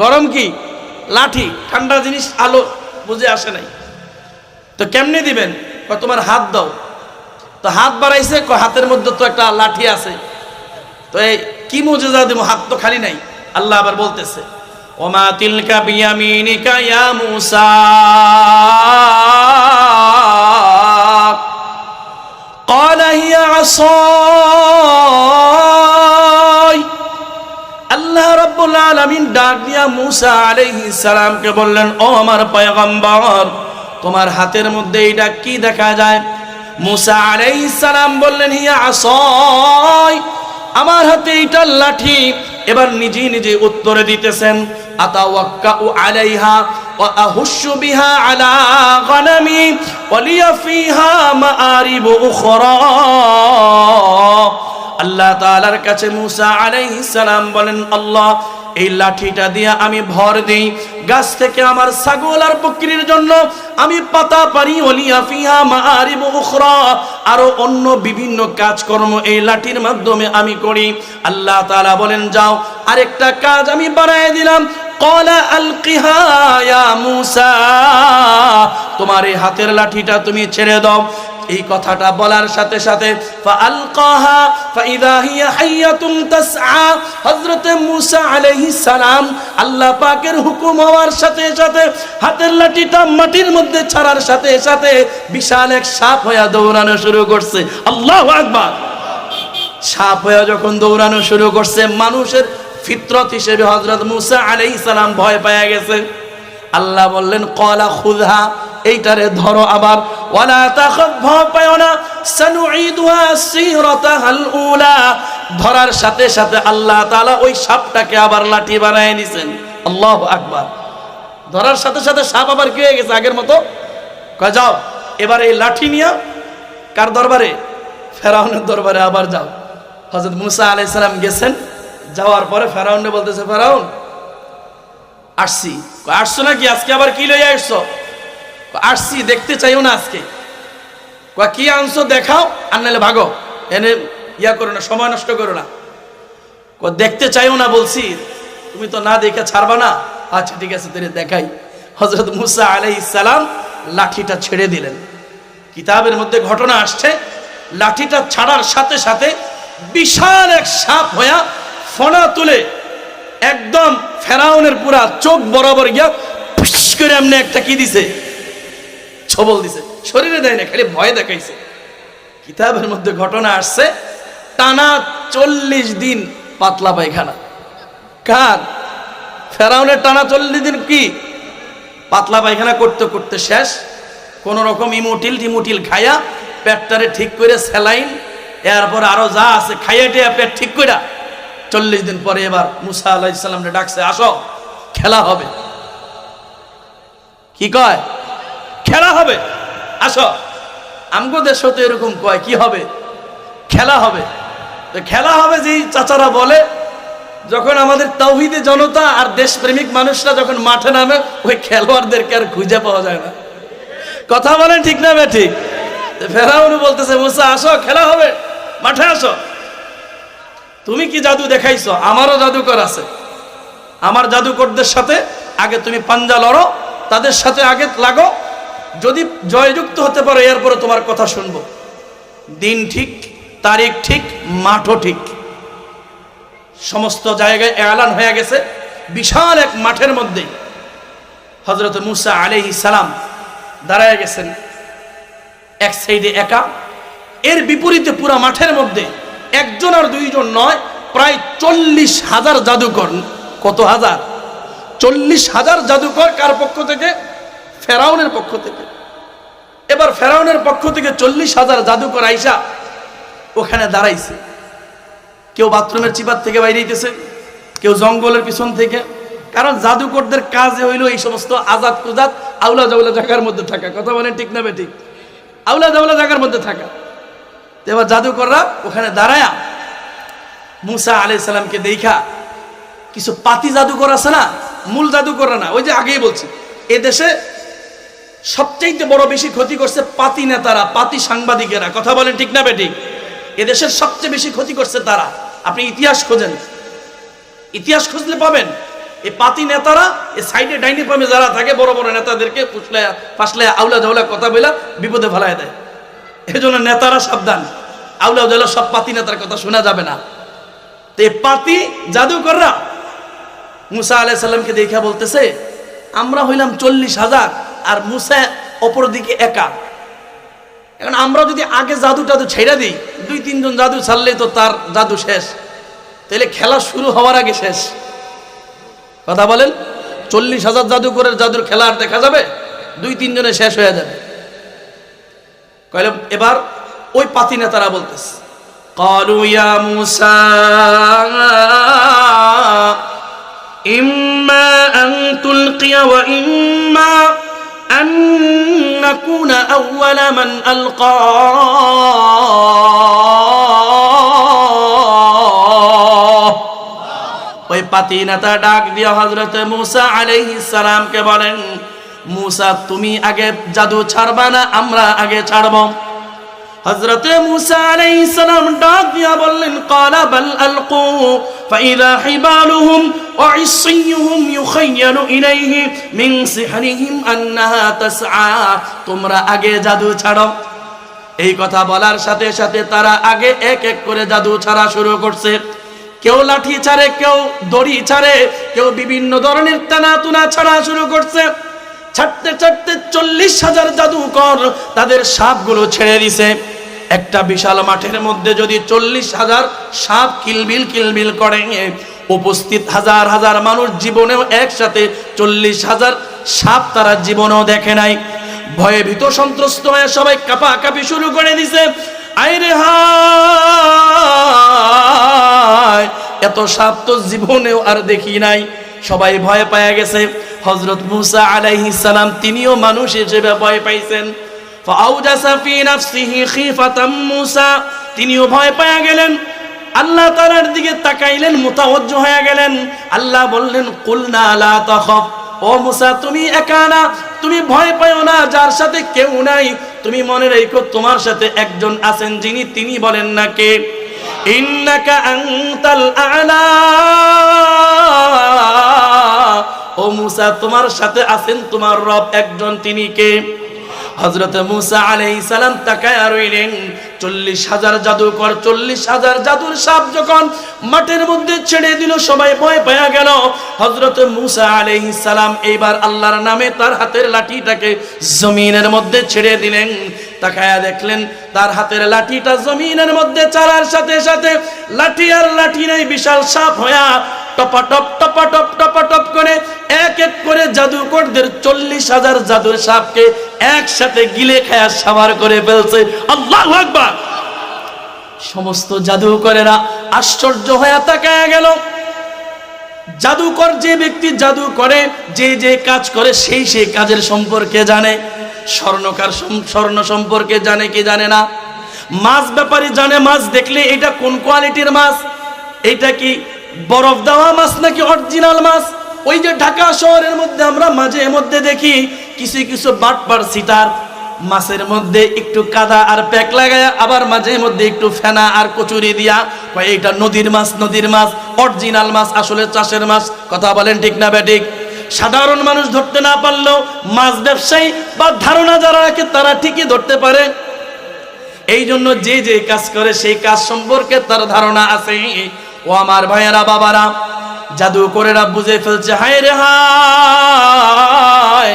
গরম কি, লাঠি। ঠান্ডা জিনিস আলো বুঝে আসে নাই। তো কেমনে দিবেন, তোমার হাত দাও। তো হাত বাড়াইছে, হাতের মধ্যে তো একটা লাঠি আছে, তো এই কি মুজিজা দেব, হাত তো খালি নাই। আল্লাহ আবার বলতেছে ওমা তিলকা বিয়ামিনিকা ইয়া মূসা, ক্বালা হিয়া আসাই। আল্লাহ রাব্বুল আলামিন ডাক দিয়া মূসা আলাইহিস সালামকে বললেন, ও আমার পয়গম্বর, তোমার হাতের মধ্যে এটা কি দেখা যায়? মূসা আলাইহিস সালাম বললেন, হিয়া আসাই, আমার হাতে এটা লাঠি। এবার নিজে নিজে উত্তরে দিতেছেন, আতাওয়াক্কাউ আলাইহা ওয়া আহুশু বিহা আলা গনামি ওয়া লিয়া ফিহা মাআরিব উখরা। আল্লাহ তাআলার কাছে মূসা আলাইহিস সালাম বলেন, আল্লাহ, এই লাঠিটা দিয়ে আমি ভর দেই গাছ থেকে আমার ছাগল আর বকরির জন্য আমি পাতা পারি, ওলিয়া ফিহা মাআরিব উখরা, আরো অন্য বিভিন্ন কাজকর্ম এই লাঠির মাধ্যমে আমি করি। আল্লাহ তাআলা বলেন, যাও আরেকটা কাজ আমি বানায় দিলাম। ক্বালা আলকিহা ইয়া মূসা, তোমার এই হাতের লাঠিটা তুমি ছেড়ে দাও। এই কথাটা বলার সাথে সাথে ফাআলকাহা ফাইদা হিয়া হাইয়াতুন তাসআ, হযরত মূসা আলাইহিস সালাম আল্লাহ পাকের হুকুম হওয়ার সাথে সাথে হাতের লাঠিটা মাটির মধ্যে ছাড়ার সাথে সাথে বিশাল এক সাপ হয়ে দৌড়ানো শুরু করছে। আল্লাহু আকবার। সাপ হয়ে যখন দৌড়ানো শুরু করছে, মানুষের ফিতরত হিসেবে হযরত মূসা আলাইহিস সালাম ভয় পেয়ে গেছে। আল্লাহ বললেন, ক্বালা খুযহা, এইটারে ধরো আবার, ওয়ালা তাখাফ, ভয় পাও না, সানুঈদুহা সিরাতাহাল উলা। ধরার সাথে সাথে আল্লাহ তাআলা ওই সাপটাকে আবার লাঠি বানায় নিছেন। আল্লাহু আকবার। ধরার সাথে সাথে সাপ আবার কি হয়ে গেছে, আগের মতো। কয় যাও এবার এই লাঠি নিয়ে কার দরবারে, ফেরাউনের দরবারে আবার যাও। হযরত মূসা আলাইহিস সালাম গেছেন, যাওয়ার পরে ফেরাউনকে বলতেছে, ফেরাউন আসছি। আসছো নাকি, আজকে আবার কি লইয়া আসছো? আসছি, দেখতে চাইও না আজকে। কি আনছো দেখাও, আর নাহলে ভাগো, এনে ইয়া করো না, সময় নষ্ট করো না। দেখতে চাইও না বলছি, তুমি তো না দেখে ছাড়বা না। আচ্ছা ঠিক আছে, তোরে দেখাই। হযরত মূসা আলাইহিস সালাম লাঠিটা ছেড়ে দিলেন। কিতাবের মধ্যে ঘটনা আসছে, লাঠিটা ছাড়ার সাথে সাথে বিশাল এক সাপ হইয়া ফনা তুলে একদম ফেরাউনের পুরা চোখ বরাবর গিয়া ফুস করে এমনি একটা কি দিছে, ছবল দিছে। শরীরে দেয় না, খালি ভয় দেখাইছে। কিতাবের মধ্যে ঘটনা আসছে, টানা 40 দিন পাতলা পায়খানা। কার? ফেরাউনের টানা 40 দিন কি পাতলা পায়খানা করতে করতে শেষ। কোন রকম ইমোটিল খায়া পেটটারে ঠিক করে স্যালাইন, এরপর আরো যা আছে খাইয়া টিয়া পেট ঠিক করে 40 দিন পরে এবার মূসা আলাইহিস সালামকে ডাকছে, আসো খেলা হবে। কি কয়? খেলা হবে, আসো। আমগো দেশ তো এরকম কয়, কি হবে? খেলা হবে। তো খেলা হবে যেই চাচারা বলে, যখন আমাদের তাওহীদে জনতা আর দেশপ্রেমিক মানুষরা যখন মাঠে নামে, ওই খেলোয়াড়দেরকে আর খুঁজে পাওয়া যায় না। কথা বলেন ঠিক না বে ঠিক? ফেরাউন বলতেছে, মূসা আসো খেলা হবে, মাঠে আসো। তুমি কি জাদু দেখাইছো? আমারও জাদুকর আছে। আমার জাদুকরদের সাথে আগে তুমি পাঞ্জা লড়ো, তাদের সাথে আগে লাগো। যদি জয়যুক্ত হতে পারো, এরপরে তোমার কথা শুনবো। দিন ঠিক, তারিখ ঠিক, মাঠও ঠিক, সমস্ত জায়গায় এলান হয়ে গেছে। বিশাল এক মাঠের মধ্যে হযরত মূসা আলাইহিস সালাম দাঁড়ায় গেছেন, এক সাইডে একা। এর বিপরীতে পুরা মাঠের মধ্যে একজন আর দুইজন নয়, প্রায় 40,000 জাদুকর। কত হাজার? 40,000 জাদুকর। কার পক্ষ থেকে? ফেরাউনের পক্ষ থেকে। এবার ফেরাউনের পক্ষ থেকে 40,000 জাদুকর আইসা ওখানে দাঁড়াইছে। কেউ বাথরুমের চিপার থেকে বাইরে হইতেছে, কেউ জঙ্গলের পিছন থেকে। কারণ জাদুকরদের কাজে হইলো এই সমস্ত আজাদ কুজাত আউলা জাউলা জায়গার মধ্যে থাকা। কথা বলেন ঠিক না বেঠিক? আউলা জাউলা জায়গার মধ্যে থাকা। এবার জাদুকররা ওখানে দাঁড়ায়া মূসা আলাইহিস সালামকে দেখা, কিছু পাতি জাদুকর আছে না, মূল জাদুকররা না, ওই যে আগেই বলছি এদেশে সবচেয়ে বড় বেশি ক্ষতি করছে পাতি নেতারা, পাতি সাংবাদিকেরা। কথা বলেন ঠিক না বেঠিক? এদেশের সবচেয়ে বেশি ক্ষতি করছে তারা। আপনি ইতিহাস খোঁজেন, ইতিহাস খুঁজলে পাবেন এই পাতি নেতারা এই সাইডে ডাইনি পামে যারা থাকে বড় বড় নেতাদেরকে ফাসলে আউলা ঝাউলা কথা বলে বিপদে ফেলায় দেয়। এই জন্য নেতারা সাবধান, আউলা ঝাউলা সব পাতি নেতার কথা শোনা যাবে না। তো এই পাতি জাদুকররা মুসা আলাইহিস সালামকে দেখে বলতেছে আমরা হইলাম 40,000 আর মুসা অপর দিকে একা। এখন আমরা যদি আগে জাদু টাদু ছেড়ে দিই, 2-3 জন জাদু ছাড়লেই তো তার জাদু শেষ, তাহলে খেলা শুরু হওয়ার আগে শেষ। কথা বলেন, 40,000 জাদুকরের জাদুর খেলা আর দেখা যাবে? 2-3 জনে শেষ হয়ে যাবে। কইলে এবার ওই পাতি নেতারা বলতেছে ক্বালু ইয়া মুসা ইম্মা আন তুলকিয়া ওয়া ইম্মা আন নাকুনা আউওয়ালা মান আলকা। ওই পাতি নেতা ডাক দিয়া হযরত মুসা আলাইহিস সালামকে বলেন মুসা তুমি আগে জাদু ছাড়বা না আমরা আগে ছাড়ব? হযরত মুসা আলাইহিস সালাম ডাক দিয়া বললেন ক্বালা বাল আলকু ফাইযা হিবালুহুম ওয়া ইসইয়ুহুম ইউখায়্যালু ইলাইহি মিন সিহরিহিম আন্নাহা তাসআ। তোমরা আগে জাদু ছাড়ো। এই কথা বলার সাথে সাথে তারা আগে এক এক করে জাদু ছাড়া শুরু করছে। কেউ লাঠি ছাড়ে, কেউ দড়ি ছাড়ে, কেউ বিভিন্ন ধরনের টানাটুনা ছাড়া শুরু করছে। ছাড়তে ছাড়তে 40,000 জাদুকর তাদের সাপগুলো ছেড়ে দিছে। একটা বিশাল মাঠের মধ্যে যদি 40,000 সাপ কিলবিল কিলবিল করে, উপস্থিত হাজার হাজার মানুষ জীবনেও একসাথে 40,000 সাপ তারা জীবনেও দেখে নাই। ভয়ে ভীত সন্ত্রস্ত হয়ে সবাই কাঁপাকাঁপি শুরু করে দিছে। আইরে হায়, এত সাপ তো জীবনেও আর দেখি নাই। সবাই ভয় পেয়ে গেছে। হযরত মুসা আলাইহিস সালাম তিনিও মানুষ হিসেবে ভয় পাইছেন। ফাআউজাসা ফি নাফসিহি খিফাতাম মুসা, তিনিও ভয় পেয়ে গেলেন। আল্লাহ তাআলার দিকে তাকাইলেন, মুতাওয়াজ্জিহ হয়ে গেলেন। আল্লাহ বললেন কুলনা লা তাখাফ, ও মুসা তুমি একা না, তুমি ভয় পাও না, যার সাথে কেউ নাই। তুমি মনে রেখো তোমার সাথে একজন আছেন, যিনি তিনি বলেন না কে? ইন্নাকা আনতাল আ'লা, ও মুসা তোমার সাথে আছেন তোমার রব একজন, তিনি কে? হযরত মুসা আলাইহিস সালাম তাকায়া রইলেন। 40,000 জাদুকর, 40,000 জাদুর সাপ যখন মাঠের মধ্যে ছেড়ে দিল, সবাই ভয় পেয়ে গেল। হযরত মুসা আলাইহিস সালাম এইবার আল্লাহর নামে তার হাতের লাঠিটাকে জমিনের মধ্যে ছেড়ে দিলেন। তাকায়া দেখলেন তার হাতের লাঠিটা জমিনের মধ্যে চালার সাথে সাথে লাঠি আর লাঠি নাই, বিশাল সাপ হয়া টপাটপ টপাটপ টপাটপ করে এক এক করে জাদুকরদের 40,000 জাদুর সাপকে একসাথে গিলে খায়া সাবার করে ফেলছে। আল্লাহু আকবার। সমস্ত জাদুকরেরা আশ্চর্য হয়ে তাকায়া গেল। জাদুকর যে ব্যক্তি জাদু করে, যে যে কাজ করে, সেই সেই কাজের সম্পর্কে জানে। স্বর্ণকার স্বর্ণ সম্পর্কে জানে কি জানে না? মাছ ব্যাপারী জানে মাছ দেখলে এটা কোন কোয়ালিটির মাছ, এটা কি বরফ দেওয়া মাছ নাকি অরিজিনাল মাছ। ওই যে ঢাকা শহরের মধ্যে আমরা মাঝে মধ্যে দেখি কিছু কিছু বাটপার সিটার মাছের মধ্যে একটু কাদা আর প্যাক লাগায়, আবার মাঝে মধ্যে একটু ফেনা আর কচুরি দিয়া কয় এটা নদীর মাছ, নদীর মাছ, অরিজিনাল মাছ, আসলে চাষের মাছ। কথা বলেন ঠিক না বেঠিক? সাধারণ মানুষ ধরতে না পারলেও মাছ ব্যবসায়ী বা ধারণা যারা রাখে তারা ঠিকই ধরতে পারে। এই জন্য যে যে কাজ করে সেই কাজ সম্পর্কে তার ধারণা আছে। ও আমার ভাইয়েরা বাবারা, জাদুকরেরা বুঝে ফেলছে, হায় রে হায়,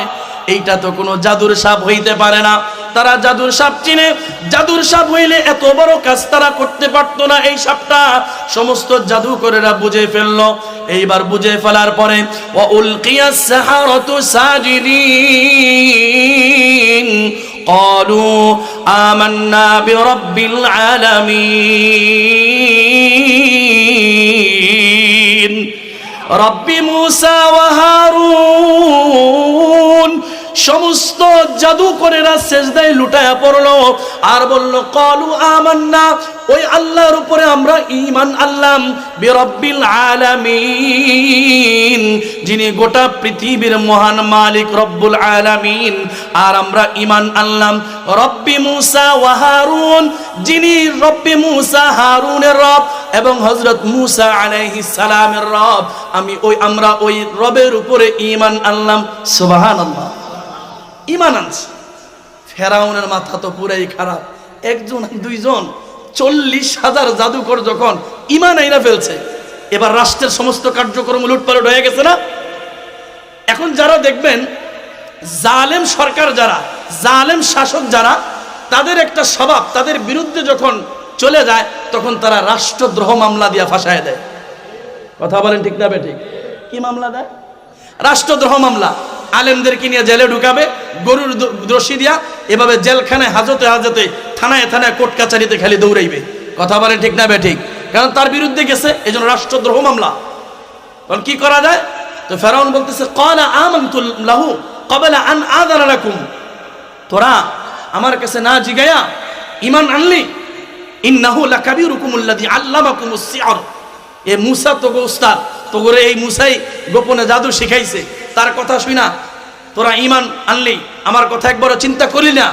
এইটা তো কোনো জাদুর সাপ হইতে পারে না। তারা জাদুর সাপ চিনে, জাদুর সাপ হইলে এত বড় কাজ তারা করতে পারতো না। এই সাপটা সমস্ত জাদুকরেরা বুঝে ফেললো। এইবার বুঝে ফেলার পরে ওয়া উলকিয়াস সাহারাতু সাজিদিন قالوا آمنا برب العالمين رب موسى وهارون সমস্ত জাদুকরেরা সিজদায় লুটায়া পড়লো আর বলল ক্বালু আমান্না, ওই আল্লাহর উপরে আমরা ঈমান আনলাম, বিরব্বিল আলামিন, যিনি গোটা পৃথিবীর মহান মালিক রব্বুল আলামিন। আর আমরা ঈমান আনলাম রব্বি মূসা ওয়া হারুন, যিনি রব্বি মূসা হারুনের রব এবং হযরত মূসা আলাইহিস সালামের রব। আমরা ওই রবের উপরে ঈমান আনলাম। সুবহানাল্লাহ, ঈমান আনছে। ফেরাউনের মাথা তো পুরাই খারাপ, একজন দুইজন 40,000 জাদুকর যখন ঈমান আইনা ফেলছে, এবার রাষ্ট্রের সমস্ত কার্যক্রম লুটপালট হয়ে গেছে না। এখন যারা দেখবেন জালেম সরকার, যারা জালেম শাসক, যারা তাদের একটা স্বভাব, তাদের বিরুদ্ধে যখন চলে যায় তখন তারা রাষ্ট্রদ্রোহ মামলা দিয়া ফাঁসায় দেয়। কথা বলেন ঠিক না বেঠিক? কি মামলা দেয়? রাষ্ট্রদ্রোহ মামলা। আলেমদেরকে নিয়ে জেলে ঢুকাবে গরুর রশি দিয়া, এভাবে জেলখানায় হাজতে হাজতে থানায় থানায় কোর্ট কাছারিতে খালি দৌড়াইবে। কথা বলেন ঠিক না বেঠিক? কারণ তার বিরুদ্ধে গেছে, এজন্য রাষ্ট্রদ্রোহ মামলা। তখন কি করা যায়? তো ফেরাউন বলতেছে ক্বালা আমানতু লাহু ক্বাবলা আন আযানা লাকুম, তোরা আমার কাছে না জিগায়া ঈমান আনলি? ইন্নাহু লাকাবীরুকুমুল্লাযী আল্লামাকুমুস সিহর, এ মূসা তোগো উস্তাদ, তোগরে এই মূসাই গোপনে জাদু শিখাইছে, তার কথা শুনা তোরা ঈমান আনলি, আমার কথা একবারও চিন্তা করলি না?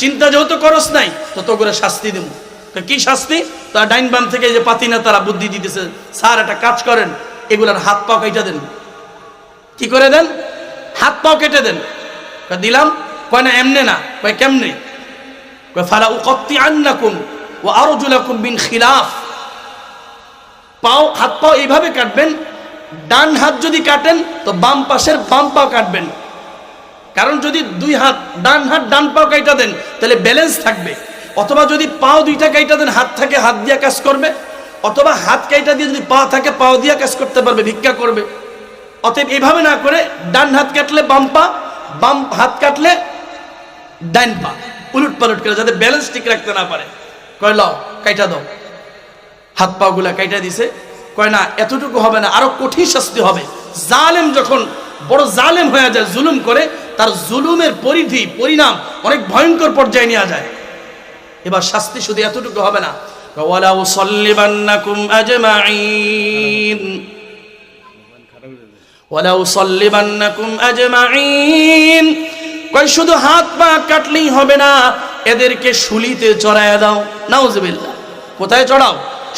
চিন্তা যেহেতু করস নাই তো তোগরে শাস্তি দেব। কি শাস্তি? তার ডাইন বাম থেকে যে পাতিনা তারা বুদ্ধি দিতেছে, স্যার একটা কাজ করেন, এগুলার হাত পা কেটে দেন। কি করে দেন? হাত পাও কেটে দেন। দিলাম। কয় না এমনে না। কয় কেমনে? কয় ফালা উকাত্তিআন্নাকুম ওয়া আরজুলাকুম মিন খিলাফ, হাত পাও এইভাবে কাটবেন, ডান হাত যদি কাটেন তো বাম পাশের বাম পাও কাটবেন, কারণ যদি দুই হাত, ডান হাত ডান পাও কাইটা দেন তাহলে ব্যালেন্স থাকবে। অথবা যদি পাও দুইটা কাইটা দেন, হাত থাকে হাত দিয়ে কাজ করবে, অথবা হাত কাইটা দিয়ে যদি পা থাকে পাও দিয়ে কাজ করতে পারবে, ভিক্ষা করবে। অতএব এইভাবে না করে ডান হাত কাটলে বাম পা, বাম হাত কাটলে ডান পা, উলট পালট করে যাতে ব্যালেন্স ঠিক রাখতে না পারে। কয় লও কাইটা দাও। হাত পা গুলা কাইটা দিছে। কয় না এতটুকু হবে না, আরো কঠিন শাস্তি হবে। জালেম যখন বড় জালেম হয়ে যায়, জুলুম করে, তার জুলুমের পরিধি পরিণাম অনেক ভয়ঙ্কর পর্যায়ে নিয়ে যায়। এবার শাস্তি শুধু এতটুকু হবে না, ওয়ালা উসাল্লিবান্নাকুম আজমাইন, ওয়ালা উসাল্লিবান্নাকুম আজমাইন। কয় শুধু হাত পা কাটলেই হবে না, এদেরকে শুলিতে চড়ায়া দাও। নাউজুবিল্লাহ। কোথায় চড়াও?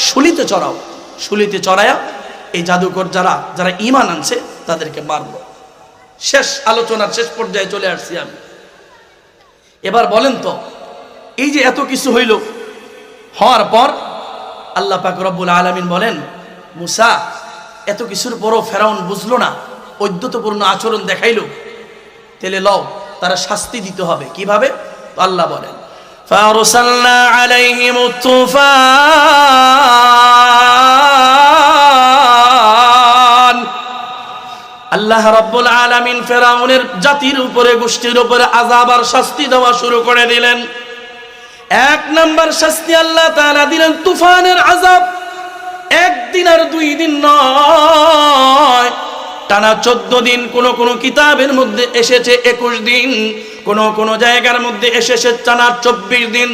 শুলিতে চড়াও। শুলিতে চড়ায়া এই জাদুকর যারা যারা ঈমান আনছে তাদেরকে মারব। শেষ আলোচনার শেষ পর্যায়ে চলে আসছি আমি। এবার বলেন তো, এই যে এত কিছু হইল, হওয়ার পর আল্লাহ পাক রব্বুল আলামিন বলেন, মূসা এত কিছুর পরও ফেরাউন বুঝলো না, ঔদ্ধত্যপূর্ণ আচরণ দেখাইলো, তাহলে লও তারা শাস্তি দিতে হবে। কিভাবে? তো আল্লাহ বলেন, ফারসালনা আলাইহিমুত তুফান, আল্লাহ রাব্বুল আলামিন ফেরাউনের জাতির উপরে, গোষ্ঠীর উপরে আযাব আর শাস্তি দেওয়া শুরু করে দিলেন। এক নাম্বার শাস্তি আল্লাহ তাআলা দিলেন তুফানের আযাব। একদিন আর 2 দিন নয়, টানা 14 দিন। কোন কোন কিতাবের মধ্যে এসেছে 21 দিন, কোন কোন জায়গার মধ্যে এসেছে টানা 24 দিন।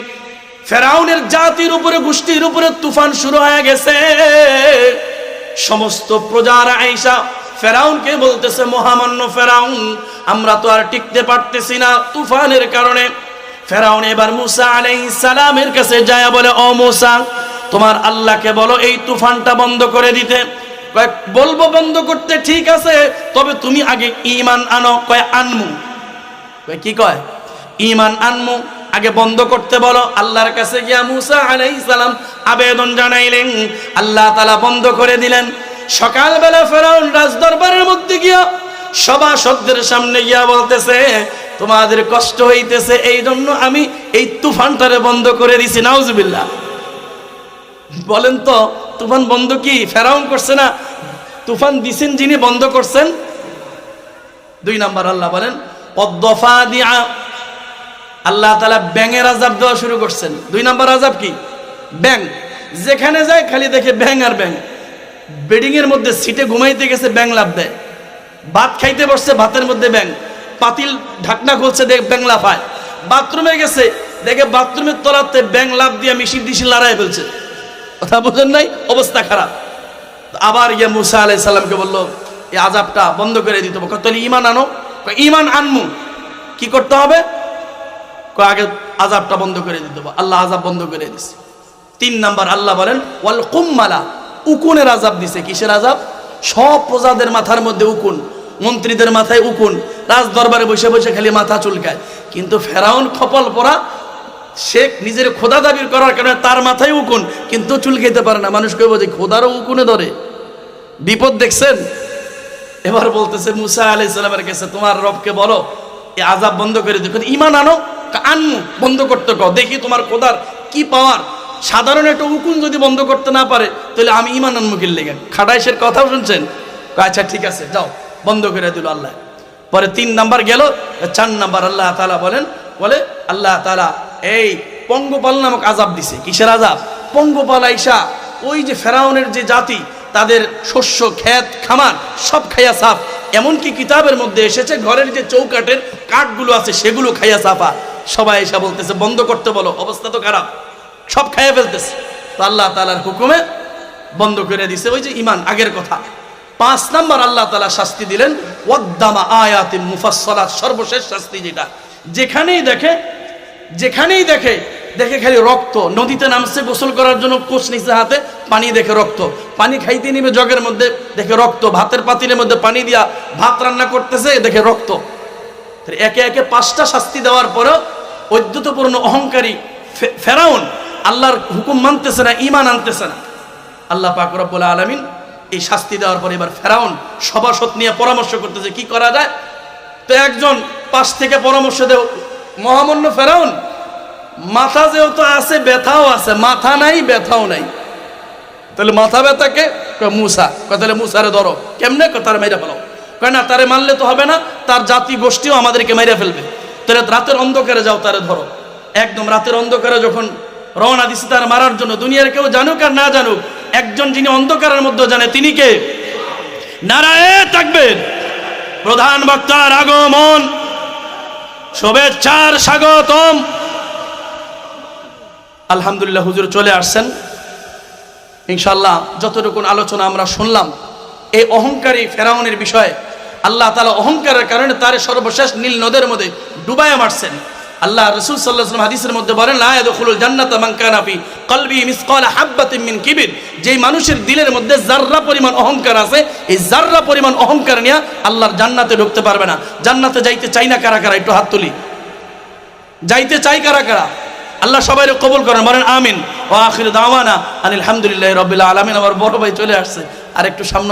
ফেরাউনের জাতির উপরে, গোষ্ঠীর উপরে তুফান শুরু হয়ে গেছে। সমস্ত প্রজারা আয়েশা ফেরাউনকে বলতেছে, মহামান্য ফেরাউন, আমরা তো আর টিকতে পারতেছি না তুফানের কারণে। ফেরাউন এবার মূসা আলাইহিস সালামের কাছে যায় বলে, ও মূসা, তোমার আল্লাহকে বলো এই তুফানটা বন্ধ করে দিতে। কয় বলবো বন্ধ করতে, ঠিক আছে, তবে তুমি আগে ঈমান আনো। কয় আনমু। কয় কি? কয় ঈমান আনমু, আগে বন্ধ করতে বলো। আল্লাহর কাছে গিয়া মূসা আলাইহিস সালাম আবেদন জানাইলেন, আল্লাহ তাআলা বন্ধ করে দিলেন। সকালবেলা ফেরাউন রাজদরবারের মধ্যে গিয়া সভাসদদের সামনে গিয়া বলতেছে, তোমাদের কষ্ট হইতেছে এই জন্য আমি এই তুফানটারে বন্ধ করে দিছি। নাউজুবিল্লাহ। বলেন তো তুফান বন্ধ কি ফেরাউন করছে না? তুফান দিছেন যিনি, বন্ধ করছেন। 2 নাম্বার আল্লাহ বলেন অদ্দফাদিআ, আল্লাহ তাআলা ব্যাঙের আযাব দেওয়া শুরু করছেন। 2 নাম্বার আযাব কি? ব্যাঙ। যেখানে যায় খালি দেখে ব্যাঙ আর ব্যাঙ। বেডিং এর মধ্যে সিটে ঘুমাইতে গেছে ব্যাঙ লাফ দেয়, ভাত খাইতে বসছে ভাতের মধ্যে ব্যাঙ। পাতিল ঢাকনা খুলছে, দেখ ব্যাং লাফায়। বাথরুমে গেছে, দেখে বাথরুমের তলাতে ব্যাং লাফ দিয়ে মিশির দিশি লড়াই ফেলছে। কথা বোঝেন নাই? অবস্থা খারাপ। আবার গিয়ে মুসা আলাইহিস সালামকে বলল এই আযাবটা বন্ধ করে দিতে হবে। তাহলে ঈমান আনো। ঈমান আনমু, কি করতে হবে? আগে আযাবটা বন্ধ করে দিতে হবে। আল্লাহ আযাব বন্ধ করে দিছে। 3 নাম্বার আল্লাহ বলেন ওয়াল কুম্মালা, উকুনের আযাব দিছে। কিসের আযাব? সব প্রজাদের মাথার মধ্যে উকুন, মন্ত্রীদের মাথায় উকুন, রাজ দরবারে বসে বসে খালি মাথা চুলকায়। কিন্তু ফেরাউন কপাল পরা, সে নিজের খোদা দাবির করার কারণে তার মাথায় উকুন, কিন্তু চুল খেতে পারে না। মানুষ কইব যে খোদারও উকুনে ধরে, বিপদ দেখছেন। এবার বলতেছে মুসা আলাইহিস সালামের কাছে, তোমার রবকে বলো এই আযাব বন্ধ করে দিও। ঈমান আনো। আনমু, বন্ধ করতে কও, দেখি তোমার খোদার কি পাওয়ার। সাধারণ একটা উকুন যদি বন্ধ করতে না পারে তাহলে আমি ঈমান আনমু কি লেগেন? খাটাইশের কথাও শুনছেন? আচ্ছা ঠিক আছে, যাও, বন্ধ করে দিল আল্লাহ। পরে 3 নাম্বার গেল। 4 নাম্বার আল্লাহ তাআলা বলে আল্লাহ তাআলা এই পঙ্গপাল নামক আযাব দিছে। কিসের আযাব? পঙ্গপাল আইসা ওই যে ফেরাউনের যে জাতি, তাদের শস্য ক্ষেত খামার সব খাইয়া সাফ। এমনকি কিতাবের মধ্যে এসেছে ঘরের যে চৌকাটের কাঠগুলো আছে সেগুলো খাইয়া সাফা। সবাই এসে বলতেছে বন্ধ করতে বলো, অবস্থা তো খারাপ, সব খাইয়া ফেলতেছে। তো আল্লাহ তাআলার হুকুমে বন্ধ করে দিছে। ওই যে ঈমান, আগের কথা। 5 নাম্বার আল্লাহ তাআলা শাস্তি দিলেন ওয়াদ্দামা আয়াতিন মুফাসসালাত, সর্বশেষ শাস্তি যেটা। যেখানেই দেখে খালি রক্ত। নদীতে নামছে গোসল করার জন্য, কোষ নিচে হাতে, পানি দেখে রক্ত। পানি খাইতে নিবে জগের মধ্যে, দেখে রক্ত। ভাতের পাতিলের মধ্যে পানি দিয়া ভাত রান্না করতেছে, দেখে রক্ত। একে একে 5টা শাস্তি দেওয়ার পরেও ঐদ্যতপূর্ণ অহংকারী ফেরাউন আল্লাহর হুকুম মানতেছে না, ঈমান আনতেছে না। আল্লাহ পাক রব্বুল আলামিন এই শাস্তি দেওয়ার পরে এবার ফেরাউন সভাসদ নিয়ে পরামর্শ করতেছে কি করা যায়। তো একজন পাশ থেকে পরামর্শ দেও, মহামান্য ফেরাউন, মাথা যেহেতু আছে ব্যথাও আছে, মাথা নাই ব্যথাও নাই, তাহলে মাথা ব্যথাকে মুসা। তাহলে মুসারে ধরো। কেমনে? তার মেরে ফেলো। কয় না, তারে মারলে তো হবে না, তার জাতি গোষ্ঠীও আমাদেরকে মেরে ফেলবে। তাহলে রাতের অন্ধকারে যাও, তারে ধরো। একদম রাতের অন্ধকারে যখন রওনা দিছে তার মারার জন্য, দুনিয়ার কেউ জানুক আর না জানুক, একজন যিনি অন্ধকারের মধ্যে জানে তিনি কে? নারায়ে তাকবীর। প্রধান বক্তার আগমন, শুভেচ্ছার স্বাগতম। আলহামদুলিল্লাহ, হুজুর চলে আসছেন। ইনশাআল্লাহ যতটুকু আলোচনা আমরা শুনলাম এই অহংকারী ফেরাউনের বিষয়ে, আল্লাহ তাআলা অহংকারের কারণে তার সর্বশেষ নীল নদের মধ্যে ডুবাইয়া মারছেন। আল্লাহ রাসূল সাল্লাল্লাহু আলাইহি ওয়াসাল্লাম হাদিসের মধ্যে বলেন লা ইয়াদখুলুল জান্নাতা মান কানা ফি কলবি মিসকাল হাববাতিন মিন কিবির। যেই মানুষের দিলের মধ্যে যাররা পরিমাণ অহংকার আছে, এই যাররা পরিমাণ অহংকার নিয়ে আল্লাহর জান্নাতে ঢুকতে পারবে না। জান্নাতে যাইতে চাই না কারা কারা? একটু হাত তুলি। যাইতে চাই কারা কারা? আল্লাহ সবাই কবুল করেন, বলেন আমিন। ওয়া আখিরু দাওয়ানা আনিল হামদুলিল্লাহি রাব্বিল আলামিন। আমার বড় ভাই চলে আসছে, আর একটু সামনে